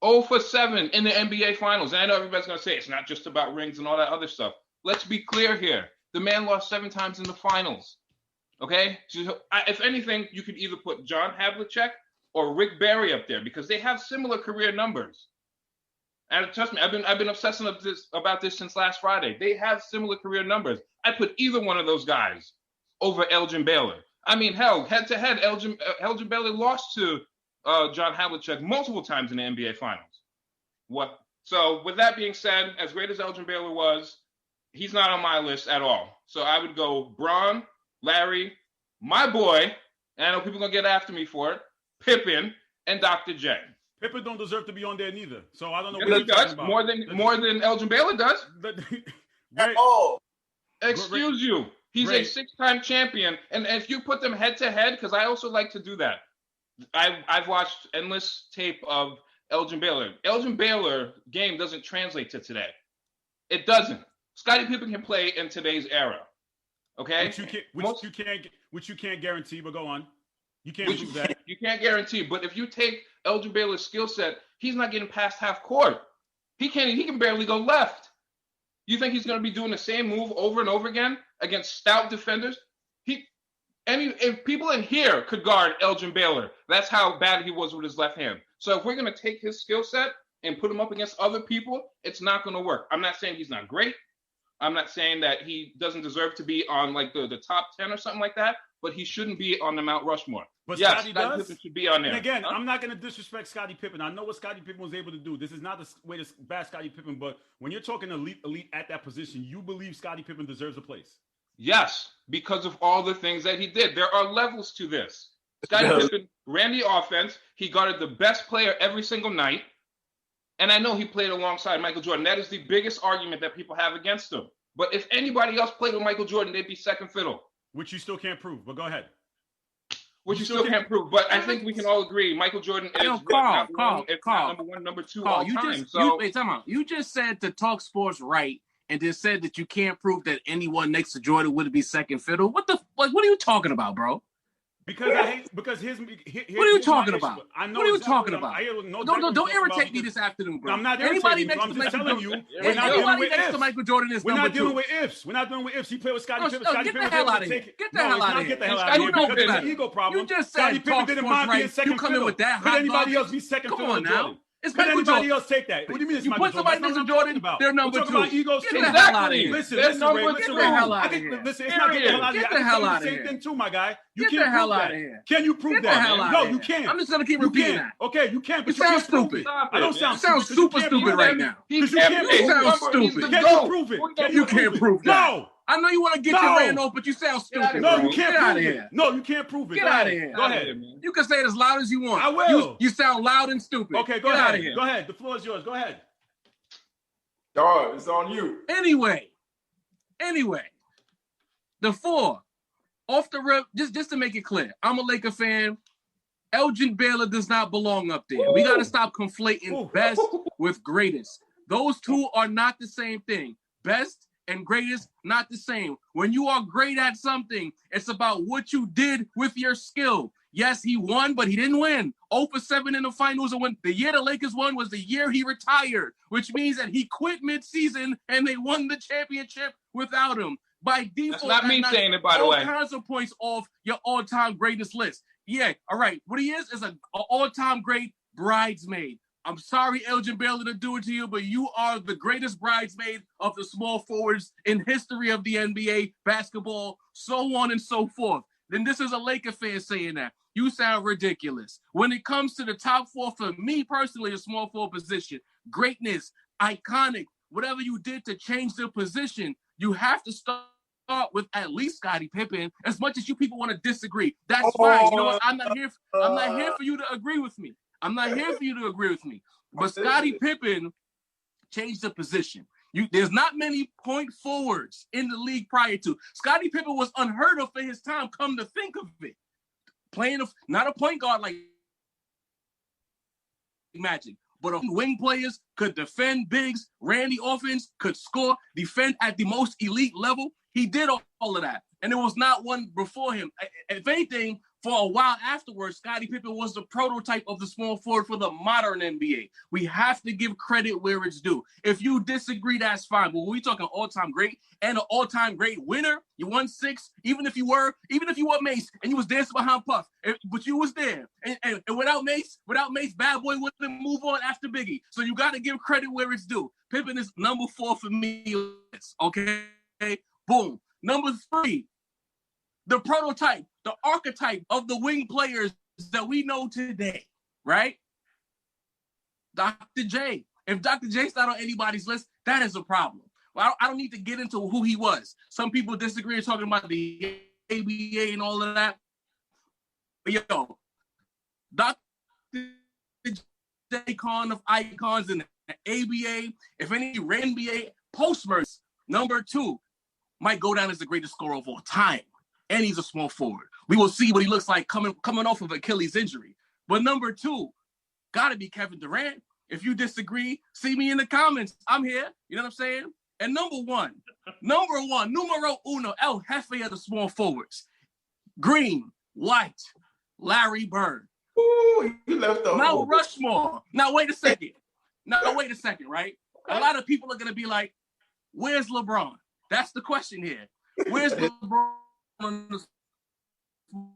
S12: 0 for 7 in the NBA Finals. And I know everybody's going to say it's not just about rings and all that other stuff. Let's be clear here. The man lost 7 times in the Finals. Okay? So, if anything, you could either put John Havlicek or Rick Barry up there because they have similar career numbers. And trust me, I've been obsessing about this since last Friday. They have similar career numbers. I put either one of those guys over Elgin Baylor. I mean, hell, head-to-head, Elgin Baylor lost to John Havlicek multiple times in the NBA Finals. So with that being said, as great as Elgin Baylor was, he's not on my list at all. So I would go Bron, Larry, my boy, and I know people are going to get after me for it, Pippen, and Dr. J.
S2: Pippen don't deserve to be on there neither. So I don't know what
S12: you're talking about. More than Elgin Baylor does.
S2: At
S12: all. Excuse you. He's a 6-time champion. And if you put them head to head, because I also like to do that. I've watched endless tape of Elgin Baylor. Elgin Baylor game doesn't translate to today. It doesn't. Scottie Pippen can play in today's era. Okay?
S2: Which you can't guarantee, but go on. You can't prove that.
S12: You can't guarantee. But if you take Elgin Baylor's skill set, he's not getting past half court. He can barely go left. You think he's going to be doing the same move over and over again against stout defenders? If people in here could guard Elgin Baylor, that's how bad he was with his left hand. So if we're going to take his skill set and put him up against other people, it's not going to work. I'm not saying he's not great. I'm not saying that he doesn't deserve to be on like the top 10 or something like that, but he shouldn't be on the Mount Rushmore.
S2: But yes, Scottie
S12: Pippen should be on there.
S2: And again, I'm not going to disrespect Scottie Pippen. I know what Scottie Pippen was able to do. This is not the way to bash Scottie Pippen, but when you're talking elite at that position, you believe Scottie Pippen deserves a place.
S12: Yes, because of all the things that he did. There are levels to this. Scottie Pippen ran the offense. He guarded the best player every single night. And I know he played alongside Michael Jordan. That is the biggest argument that people have against him. But if anybody else played with Michael Jordan, they'd be second fiddle.
S2: Which you still can't prove, but go ahead.
S12: Which you still can't prove, but I think we can all agree Michael Jordan is not number one, number two all time.
S13: Wait, time out. You just said to talk sports right, and just said that you can't prove that anyone next to Jordan would be second fiddle. What are you talking about, bro?
S2: What are
S13: you talking about?
S2: I know
S13: what are you talking about?
S2: Don't
S13: irritate me this afternoon, bro.
S2: I'm not
S13: anybody
S2: next
S13: to
S2: Michael Jordan.
S13: Anybody next to Michael Jordan is
S2: We're
S13: number
S2: not dealing
S13: two.
S2: with ifs. We're not dealing with ifs. He played with Scottie Pippen.
S13: Get the hell out of here. Get the hell out of here.
S2: Get the hell out of here. Because there's an ego problem.
S13: You just
S2: Scottie
S13: said
S2: Pippen didn't mind being second fiddle.
S13: You come in with that
S2: Could
S13: hot
S2: anybody
S13: garbage?
S2: else be second fiddle?
S13: Come on now. It's
S2: Could
S13: Michael
S2: anybody
S13: Jordan.
S2: else take that? What do you mean it's
S13: You
S2: Michael
S13: put somebody
S2: Jordan?
S13: next to Jordan, they're number two.
S2: About egos
S13: Get the hell out of here.
S2: Listen, Ray. Listen,
S13: the hell out of here.
S2: Listen, it's not get the hell out of here.
S13: Get the hell out of
S2: here.
S13: here.
S2: Same thing too, my guy. You
S13: Get
S2: can't
S13: the hell
S2: prove
S13: out
S2: that.
S13: of here.
S2: Can you prove
S13: Get the
S2: that?
S13: hell out
S2: No,
S13: of
S2: you
S13: here.
S2: can't.
S13: I'm just gonna keep repeating that.
S2: Okay, you can't. But
S13: You sound stupid.
S2: I don't sound
S13: stupid. You sound super stupid right now.
S2: Because you can't prove it.
S13: You sound stupid.
S2: Can you prove it?
S13: You can't prove that.
S2: No.
S13: I know you want to get your rant off, but you sound stupid.
S2: No,
S13: bro.
S2: you can't
S13: Get out
S2: prove
S13: of
S2: it.
S13: here.
S2: No, you can't prove it.
S13: Get out of here.
S2: Go ahead.
S13: You can say it as loud as you want.
S2: I will.
S13: You sound loud and stupid.
S2: Okay, go
S13: Get
S2: ahead.
S13: out of here.
S2: Go ahead. The floor is yours. Go ahead.
S14: Dog, it's on you.
S13: Anyway, the four, off the rip, just to make it clear, I'm a Laker fan. Elgin Baylor does not belong up there. We got to stop conflating best with greatest. Those two are not the same thing. Best and greatest, not the same. When you are great at something, it's about what you did with your skill. Yes, he won, but he didn't win. 0 for 7 in the finals. And when the year the Lakers won was the year he retired, which means that he quit mid-season and they won the championship without him. By default,
S12: that's not me saying it, by the way.
S13: All kinds of points off your all-time greatest list. Yeah, all right. What he is an all-time great bridesmaid. I'm sorry, Elgin Baylor, to do it to you, but you are the greatest bridesmaid of the small forwards in history of the NBA, basketball, so on and so forth. Then this is a Laker fan saying that. You sound ridiculous. When it comes to the top four, for me personally, a small forward position, greatness, iconic, whatever you did to change the position, you have to start with at least Scottie Pippen. As much as you people want to disagree, that's fine. You know what? I'm not here for you to agree with me. I'm not here for you to agree with me. But Scottie Pippen changed the position. There's not many point forwards in the league prior to. Scottie Pippen was unheard of for his time, come to think of it. Not a point guard like Magic, but wing players, could defend bigs, ran the offense, could score, defend at the most elite level. He did all of that. And there was not one before him. If anything, for a while afterwards, Scottie Pippen was the prototype of the small forward for the modern NBA. We have to give credit where it's due. If you disagree, that's fine. But when we're talking all-time great and an all-time great winner, you won 6, even if you were Mace and you was dancing behind Puff, but you was there. And without Mace, Bad Boy wouldn't move on after Biggie. So you got to give credit where it's due. Pippen is number 4 for me. Okay? Boom. Number 3. The prototype, the archetype of the wing players that we know today, right? Dr. J. If Dr. J's not on anybody's list, that is a problem. Well, I don't need to get into who he was. Some people disagree and talking about the ABA and all of that. But yo, Dr. J. Con of icons in the ABA, if any NBA postmers, number 2, might go down as the greatest scorer of all time. And he's a small forward. We will see what he looks like coming off of Achilles injury. But number 2, gotta be Kevin Durant. If you disagree, see me in the comments. I'm here. You know what I'm saying? And number 1, numero uno, El Jefe of the small forwards. Green, White, Larry Bird.
S14: Ooh, you left off.
S13: Mount Rushmore. Now wait a second, right? A lot of people are gonna be like, where's LeBron? That's the question here. Where's LeBron on the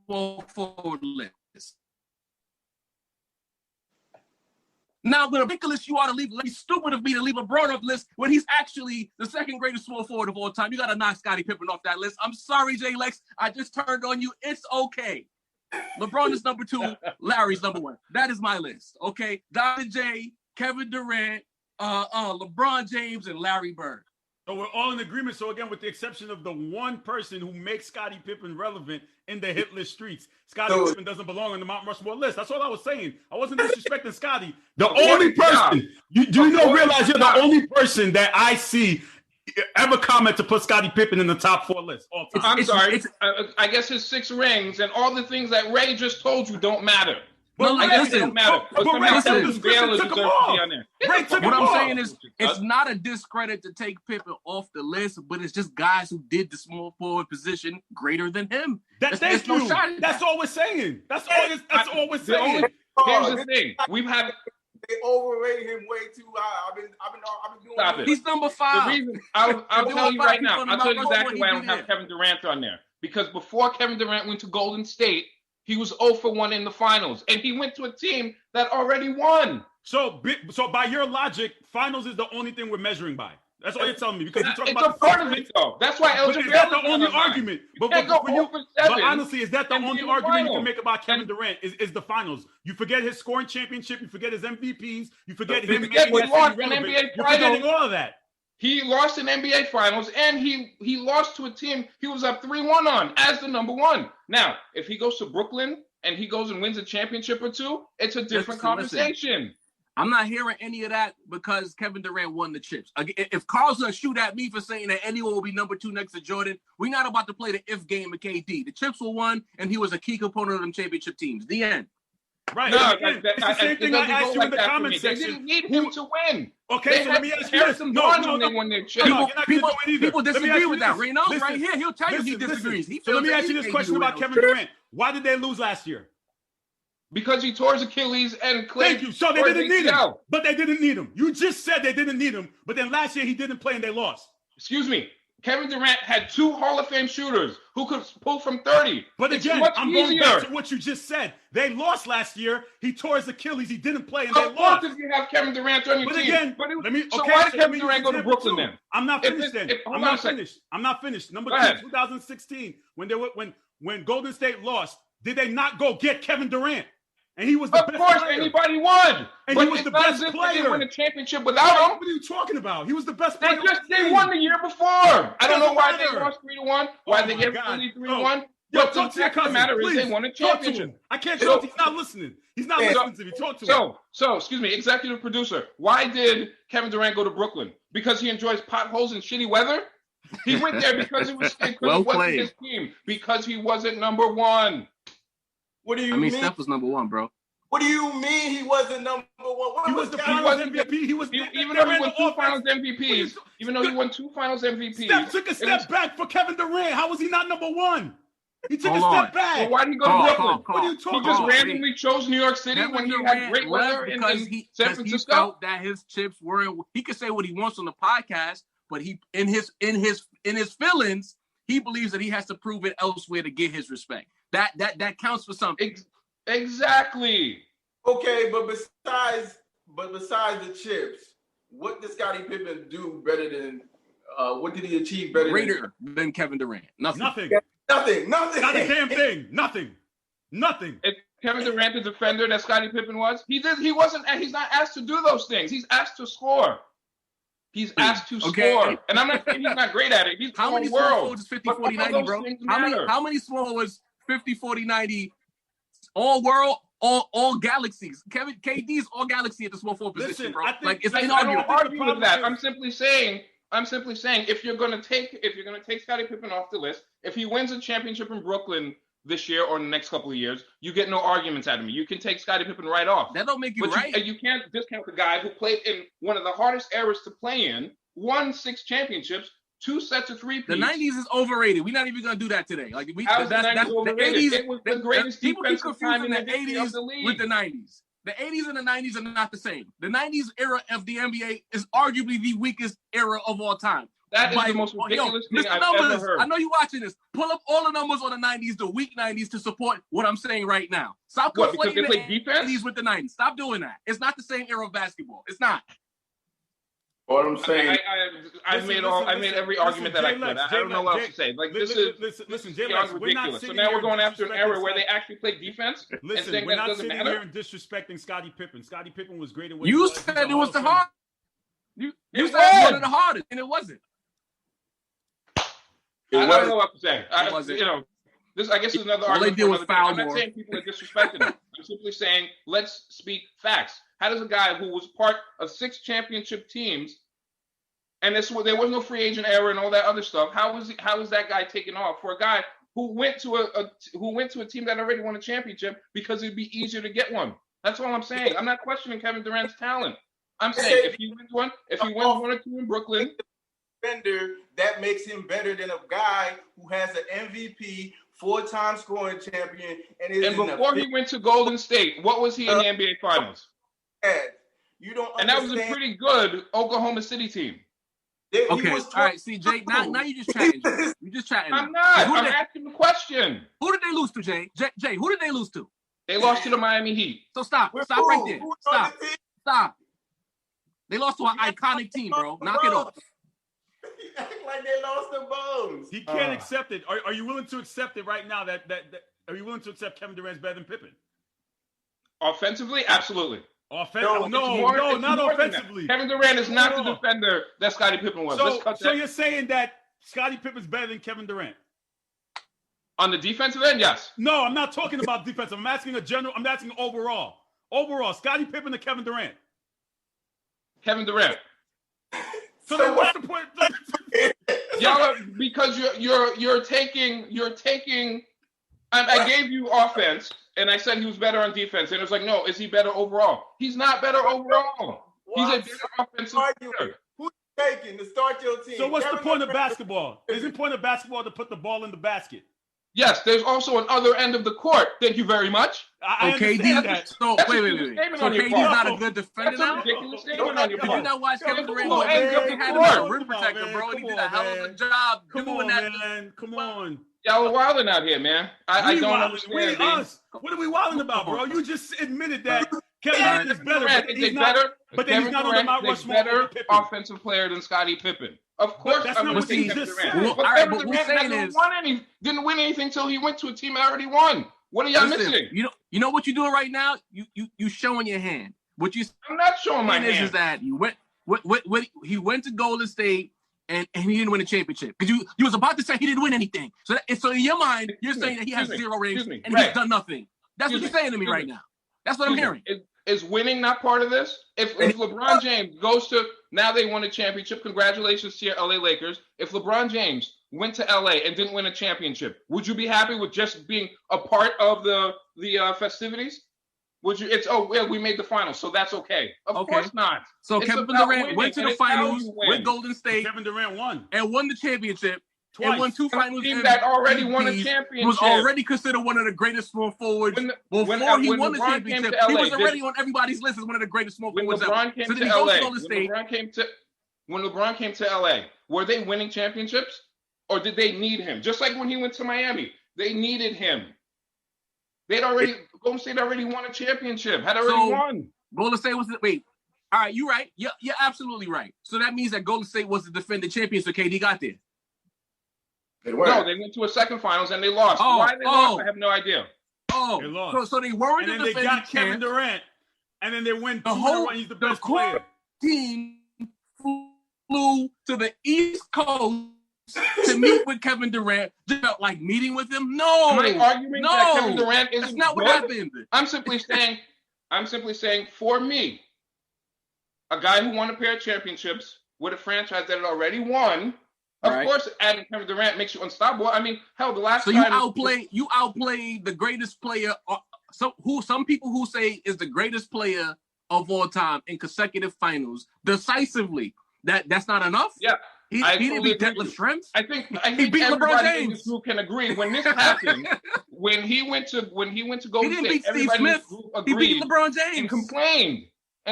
S13: small forward list? Now, the ridiculous you ought to leave, it's stupid of me to leave LeBron off the list when he's actually the second greatest small forward of all time. You got to knock Scottie Pippen off that list. I'm sorry, Jay Lex. I just turned on you. It's okay. LeBron is number 2. Larry's number 1. That is my list. Okay. Dr. J, Kevin Durant, LeBron James, and Larry Bird.
S2: So we're all in agreement. So again, with the exception of the one person who makes Scottie Pippen relevant in the hit list streets, Scottie Pippen doesn't belong on the Mount Rushmore list. That's all I was saying. I wasn't disrespecting Scottie. The only person, realize you're the only person that I see ever comment to put Scottie Pippen in the top 4 list. All time.
S12: I'm sorry. I guess his 6 rings and all the things that Ray just told you don't matter.
S13: But
S2: Ray
S13: listen,
S2: what I'm
S13: saying is it's not a discredit to take Pippen off the list, but it's just guys who did the small forward position greater than him.
S2: That's all we're saying. That's all we're saying.
S12: Here's the thing.
S14: They overrated him way too high. I've been doing
S12: Stop it.
S13: He's number 5.
S12: The reason, I'll tell you right now. I'll tell you exactly why I don't have Kevin Durant on there. Because before Kevin Durant went to Golden State, he was 0 for 1 in the finals, and he went to a team that already won.
S2: So by your logic, finals is the only thing we're measuring by. That's all you're telling me. Because you're talking
S12: about a part of it, though. That's why Elgin
S2: Baylor. Is that the only argument? But honestly, is that the only argument you can make about Kevin Durant? Is the finals? You forget his scoring championship. You forget his MVPs. You forget him making that relevant. You're forgetting all of that.
S12: He lost in NBA Finals, and he lost to a team he was up 3-1 on as the number 1. Now, if he goes to Brooklyn and he goes and wins a championship or 2, it's a different conversation.
S13: Listen, I'm not hearing any of that because Kevin Durant won the chips. If Carl's going to shoot at me for saying that anyone will be number 2 next to Jordan, we're not about to play the if game with KD. The chips were won, and he was a key component of them championship teams. The end.
S2: Right. No, it's the same thing I asked you in the comment section.
S12: They didn't need him to win.
S2: Okay, so let me ask you this.
S13: People disagree with that. Reno's right here. He'll tell you he disagrees.
S2: So let me ask you this question about Kevin Durant. Why did they lose last year?
S12: Because he tore his Achilles and Clay.
S2: Thank you. So they didn't need him. But they didn't need him. You just said they didn't need him. But then last year he didn't play and they lost.
S12: Excuse me. Kevin Durant had 2 Hall of Fame shooters who could pull from 30.
S2: But again, I'm going back to what you just said. They lost last year. He tore his Achilles. He didn't play, and they lost.
S12: If you have Kevin Durant on your team.
S2: Again,
S12: why did Kevin Durant go to Brooklyn then?
S2: I'm not finished then. I'm not finished. Number 2, 2016, when Golden State lost, did they not go get Kevin Durant? And he was the best player.
S12: Of course, anybody would.
S2: And he was the best player.
S12: They win a championship without him.
S2: What are you talking about? He was the best player.
S12: They won the year before. I don't know why they lost 3-1. Why they gave Philly 3-1. But the fact of the matter is they won a championship.
S2: I can't talk to him. He's not listening. He's not listening to me. Talk to him.
S12: So, excuse me, executive producer. Why did Kevin Durant go to Brooklyn? Because he enjoys potholes and shitty weather? He went there because it wasn't his team. Because he wasn't number 1.
S14: What do you mean?
S13: Steph was number 1, bro.
S14: What do you mean he wasn't number 1?
S2: He was the Finals MVP.
S12: Even though he won 2 Finals MVPs. Even though he won 2 Finals MVPs.
S2: Steph took a step back for Kevin Durant. How was he not number 1? He took a step back.
S12: Well, why did he go to Brooklyn?
S2: What are you talking
S12: about? He just randomly chose New York City when he had great weather in San Francisco.
S13: He felt that his chips weren't. He could say what he wants on the podcast, but he in his feelings, he believes that he has to prove it elsewhere to get his respect. That counts for something.
S12: Exactly.
S14: Okay, but besides the chips, what did Scottie Pippen do better than? What did he achieve better
S13: than Kevin Durant? Nothing.
S14: Nothing.
S2: Not a damn thing. Nothing.
S12: Is Kevin Durant the defender that Scottie Pippen was? He's not asked to do those things. He's asked to score. He's asked to score. And I'm not saying he's not great at it. He's
S13: how many small forwards is 50, 40, 90, bro? How many small was 50, 40, 90 all world, all galaxies? KD's all galaxy at the small forward position, bro. It's inarguable.
S12: I don't argue with that. I'm simply saying if you're gonna take Scottie Pippen off the list, if he wins a championship in Brooklyn this year or in the next couple of years, you get no arguments out of me. You can take Scottie Pippen right off.
S13: That don't make you right.
S12: You can't discount the guy who played in one of the hardest eras to play in, won 6 championships, 2 sets of 3-peats.
S13: The 90s is overrated. We're not even gonna do that today. Like
S12: the 80s. It was the greatest
S13: defensive
S12: time in the
S13: 80s with the 90s. The 80s and the 90s are not the same. The 90s era of the NBA is arguably the weakest era of all time.
S12: That is the most ridiculous thing I've ever heard.
S13: I know you're watching this. Pull up all the numbers on the 90s, the weak 90s, to support what I'm saying right now. Stop
S12: because they play defense?
S13: 80s with the 90s. Stop doing that. It's not the same era of basketball. It's not.
S14: What I'm saying,
S12: I made every argument that I could. I don't know what else to say. Like
S2: listen, J-Lex, we're not
S12: ridiculous. So now we're going after an era where they actually play defense.
S2: Listen, we're not sitting here and disrespecting Scottie Pippen. Scottie Pippen was great at what
S13: you said. It was the hard. You said it was one of the hardest, and it wasn't.
S12: I don't know what to say. I guess is another argument. I'm not saying people are disrespecting him. I'm simply saying let's speak facts. How does a guy who was part of 6 championship teams, and there was no free agent era and all that other stuff, how is that guy taken off for a guy who went to a team that already won a championship because it'd be easier to get one? That's all I'm saying. I'm not questioning Kevin Durant's talent. I'm saying if he wins 1 or 2 in Brooklyn,
S14: that makes him better than a guy who has an MVP, 4-time scoring champion,
S12: and before he went to Golden State, what was he in the NBA Finals?
S14: You don't
S12: and that was a pretty good Oklahoma City team.
S13: Okay, all right. See, Jay, now you're just chatting. You're just chatting.
S12: I'm not. I'm asking the question.
S13: Who did they lose to, Jay? Jay, who did they lose to?
S12: They lost to the Miami Heat.
S13: So stop right there. Stop. They lost to an iconic team, bro. Knock it off.
S14: Act like they lost the bones.
S2: He can't accept it. Are you willing to accept it right now? That are you willing to accept Kevin Durant's better than Pippen?
S12: Offensively, absolutely.
S2: No, not offensively.
S12: Kevin Durant is not the defender that Scottie Pippen was.
S2: So you're saying that Scottie Pippen's better than Kevin Durant?
S12: On the defensive end, yes.
S2: No, I'm not talking about defense. I'm asking I'm asking overall. Overall, Scottie Pippen or Kevin Durant?
S12: Kevin Durant.
S2: So then what's the point?
S12: Y'all, because you're taking. I gave you offense, and I said he was better on defense, and it was like, no, is he better overall? He's not better overall. He's a better offensive player.
S14: Who's taking to start your team?
S2: So what's the point of basketball? Isn't the point of basketball to put the ball in the basket?
S12: Yes, there's also an other end of the court. Thank you very much.
S2: KD.
S11: That. So wait. So KD's not a good defender now?
S12: Did you
S11: not watch Kevin Durant?
S12: They
S11: had him as a rim protector, bro. He did a hell of a job doing that.
S2: Man. Come on.
S12: Y'all are wilding out here, man. I don't understand.
S2: What are we wilding about, bro? You just admitted that Kevin Durant is better. But he's not on the Mount Rushmore.
S12: Better offensive player than Scottie Pippen. Of course,
S2: that's not what he just said.
S12: Kevin Durant didn't win anything until he went to a team that already won. What are y'all missing?
S13: You know what you're doing right now? You showing your hand.
S12: I'm not showing my hand.
S13: Is that you he went to Golden State and he didn't win a championship because you was about to say he didn't win anything. So in your mind, you're saying that he has 0 rings and he's done nothing. That's what you're saying to me right now. That's what I'm hearing.
S12: Is winning not part of this? If LeBron James goes to now they won a championship, congratulations to your LA Lakers. If LeBron James went to LA and didn't win a championship, would you be happy with just being a part of the festivities? Would you? We made the finals, so that's okay. Of course not.
S13: So Kevin Durant went to the finals with Golden State.
S2: Kevin Durant won
S13: the championship.
S2: Twice.
S13: And won 2 finals.
S12: Team that already won a championship.
S13: Was already considered one of the greatest small forwards. Before he won the championship, he was already on everybody's list as one of the greatest small forwards ever.
S12: When LeBron came to LA, were they winning championships? Or did they need him? Just like when he went to Miami, they needed him. Golden State already won a championship. Had already won.
S13: Golden State was all right, you're right. You're absolutely right. So that means that Golden State was the defending champion, so KD got there.
S12: No, they went to a second finals and they lost. Why they lost, I have no idea.
S2: They lost.
S13: So they weren't
S2: the defending champion. And then they got Kevin Durant. And then they win
S13: the whole. He's the best player. Team flew to the East Coast to meet with Kevin Durant. Just felt like meeting with him. No,
S12: am I arguing that Kevin Durant isn't
S13: That's not
S12: good?
S13: What happened.
S12: I'm simply saying, for me, a guy who won a pair of championships with a franchise that had already won. Of course, adding Kevin Durant makes you unstoppable. I mean, hell, the last time
S13: you outplayed the greatest player. Some people who say is the greatest player of all time in consecutive finals decisively. That's not enough.
S12: Yeah,
S13: he didn't beat Detlef Schrempf.
S12: I think
S13: he beat LeBron James.
S12: In this group can agree when this happened. when he went to Golden State,
S13: beat Steve Smith. He beat LeBron James
S12: and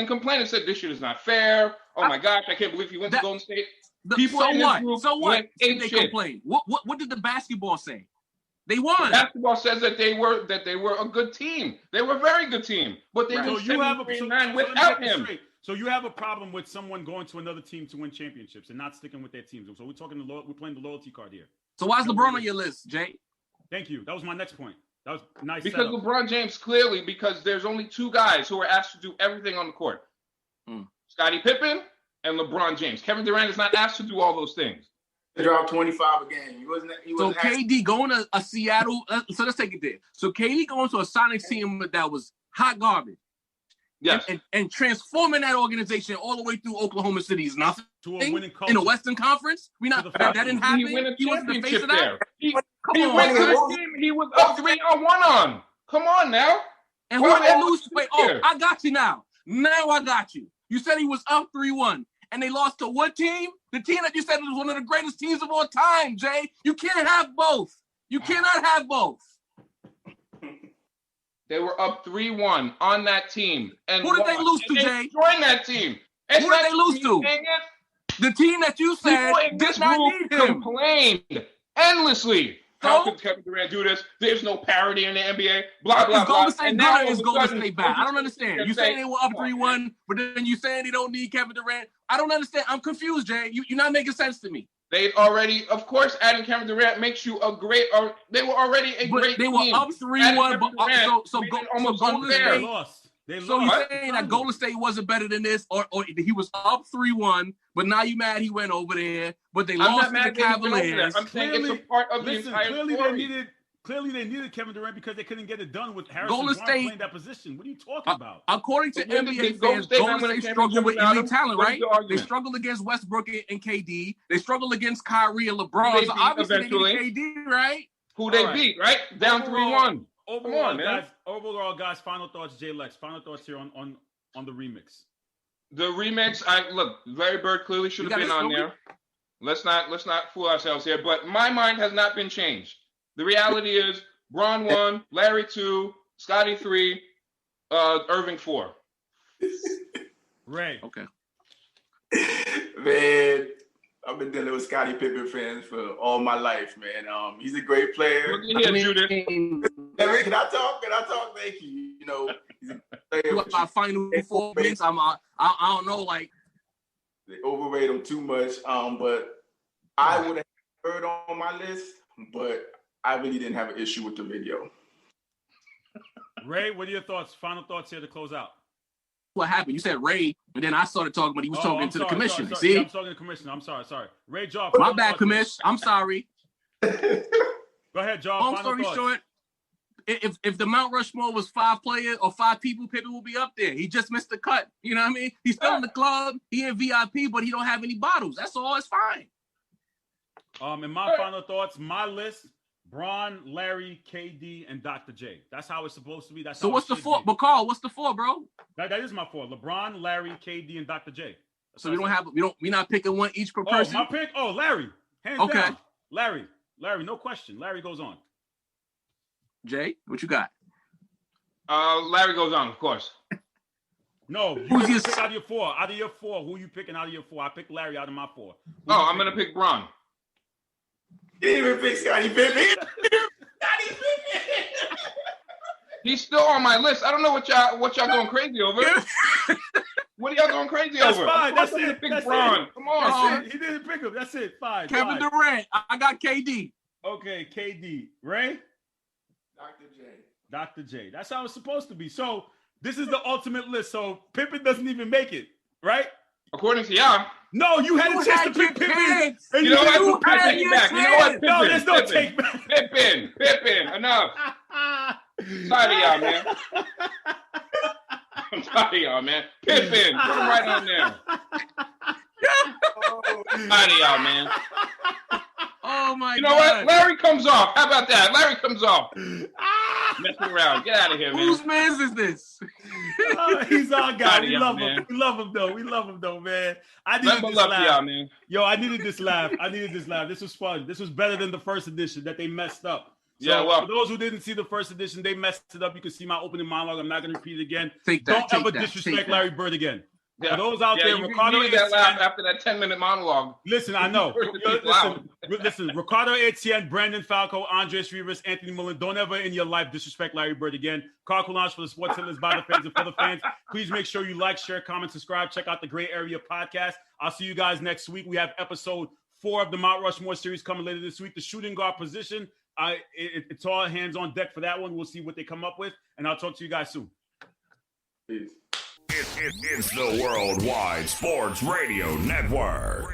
S12: complained and said this shit is not fair. Oh my gosh, I can't believe he went to Golden State.
S13: So what? Did they complain? What did the basketball say? They won.
S12: The basketball says that they were a good team. They were a very good team, but they were 7-9 without him.
S2: So you have a problem with someone going to another team to win championships and not sticking with their teams. So we're playing the loyalty card here.
S13: So why is LeBron on your list, Jay?
S2: Thank you. That was my next point. That was nice.
S12: Because LeBron James because there's only 2 guys who are asked to do everything on the court. Scottie Pippen and LeBron James. Kevin Durant is not asked to do all those things.
S14: He dropped 25 a game. He wasn't
S13: KD going to a Seattle. So let's take it there. So KD going to a Sonics team that was hot garbage.
S12: Yes.
S13: And transforming that organization all the way through Oklahoma City is nothing.
S2: To a winning culture.
S13: In the Western Conference, that didn't happen.
S12: He
S13: wasn't the face of
S12: there.
S13: that.
S12: He went to the team he was up 3-1 on. Come on now.
S13: And who did they lose to? Wait, I got you now. Now I got you. You said he was up 3-1, and they lost to what team? The team that you said was one of the greatest teams of all time, Jay. You can't have both. You cannot have both.
S12: They were up 3-1 on that team. And
S13: who did they lose to, Jay?
S12: Join that team.
S13: Who did they lose to? The team that you said did not need him.
S12: Complained endlessly. How could Kevin Durant do this? There's no parity in the NBA. Blah, blah, blah.
S13: Golden State good is Golden State bad. I don't understand. You saying they were up 3-1, but then you saying they don't need Kevin Durant. I don't understand. I'm confused, Jay. You're not making sense to me.
S12: They already, of course, adding Kevin Durant makes you a great. They were already a great team.
S13: They were up 3-1, but
S12: almost
S13: Golden State
S2: lost.
S13: So you're saying that Golden State wasn't better than this, or he was up 3-1, but now you mad he went over there, but they lost to the Cavaliers.
S12: I'm saying it's a part of the entire story.
S2: Clearly they needed Kevin Durant because they couldn't get it done with Harrison
S13: Golden
S2: Barnes
S13: State
S2: playing that position. What are you talking about?
S13: According to NBA fans, Golden State struggled with elite talent, right? They struggled against Westbrook and KD. They struggled against Kyrie and LeBron. So obviously they needed KD, right?
S12: Who they beat, right? Down 3-1.
S2: Overall, guys, final thoughts, Jay Lex. Final thoughts here on the remix.
S12: The remix, Larry Bird clearly should have been on there. Let's not fool ourselves here. But my mind has not been changed. The reality is Bron 1, Larry 2, Scotty 3, Irving 4.
S2: Ray.
S13: Okay.
S14: Man, I've been dealing with Scottie Pippen fans for all my life, man. He's a great player.
S12: Look at here, Judith.
S14: Can I talk? Thank you. You know, he's a player.
S13: What about Final Four wins? I don't know, like
S14: they overrate him too much. But I would have heard on my list, but I really didn't have an issue with the video.
S2: Ray, what are your thoughts? Final thoughts here to close out.
S13: What happened? You said Ray, and then I started talking, but he was talking to the commissioner.
S2: Sorry.
S13: See?
S2: Yeah, I'm talking to the commissioner. I'm sorry. Ray, Jaw.
S13: My bad, commish. I'm sorry.
S2: Go ahead, Jaw.
S13: Long story short, if the Mount Rushmore was 5 players or 5 people, Pippen will be up there. He just missed the cut. You know what I mean? He's still in the club. He in VIP, but he don't have any bottles. That's all. It's fine.
S2: And my final thoughts, my list: Bron, Larry, KD, and Dr. J. That's how it's supposed to be. That's
S13: so what's the 4? But Carl, what's the 4, bro?
S2: That is my 4. LeBron, Larry, KD, and Dr. J.
S13: So we're not picking one each per person.
S2: My pick. Larry. Hands down. Larry, no question. Larry goes on.
S13: Jay, what you got?
S12: Larry goes on, of course.
S2: No, who's your pick out of your 4? Out of your 4, who you picking out of your 4? I picked Larry out of my 4.
S12: I'm gonna pick Bron.
S14: You didn't even pick Scottie Pippen.
S12: He's still on my list. I don't know what y'all going crazy over. What are y'all going crazy over?
S2: Fine. That's it.
S12: Pick Bron. Come on.
S2: He didn't pick him. That's it. Fine.
S13: Kevin Durant. I got KD.
S2: Okay, KD. Ray? Dr. J. That's how it's supposed to be. So this is the ultimate list. So Pippen doesn't even make it, right?
S12: According to y'all.
S2: No, you had a chance to pick Pippen.
S12: You know what? I take it back. You know what? Pippen,
S2: no, there's no take back.
S12: Pippen. Enough. I'm tired of y'all, man. I'm tired of y'all, man. Pippen. Put him right on there. I'm tired of y'all, man.
S13: Oh, my God.
S12: You know what? Larry comes off. How about that? Larry comes off. Messing around. Get out of here, man.
S13: Whose man's is this?
S2: He's our guy. We love him. We love him, though, man. I needed this laugh.
S12: Y'all, man.
S2: Yo, I needed this laugh. This was fun. This was better than the first edition that they messed up. So
S12: yeah, well,
S2: for those who didn't see the first edition, they messed it up. You can see my opening monologue. I'm not going to repeat it again. Don't ever disrespect Larry Bird again.
S12: Yeah.
S2: For those out there, Ricardo
S12: Etienne, that laugh after that 10-minute monologue.
S2: Listen, I know. Listen, Ricardo Etienne, Brandon Falco, Andres Rivas, Anthony Mullen, don't ever in your life disrespect Larry Bird again. Carl Coulange for the Sports Hitters, by the fans and for the fans. Please make sure you like, share, comment, subscribe. Check out the Gray Area podcast. I'll see you guys next week. We have episode 4 of the Mount Rushmore series coming later this week. The shooting guard position, it's all hands on deck for that one. We'll see what they come up with, and I'll talk to you guys soon.
S14: Peace.
S1: It's the Worldwide Sports Radio Network.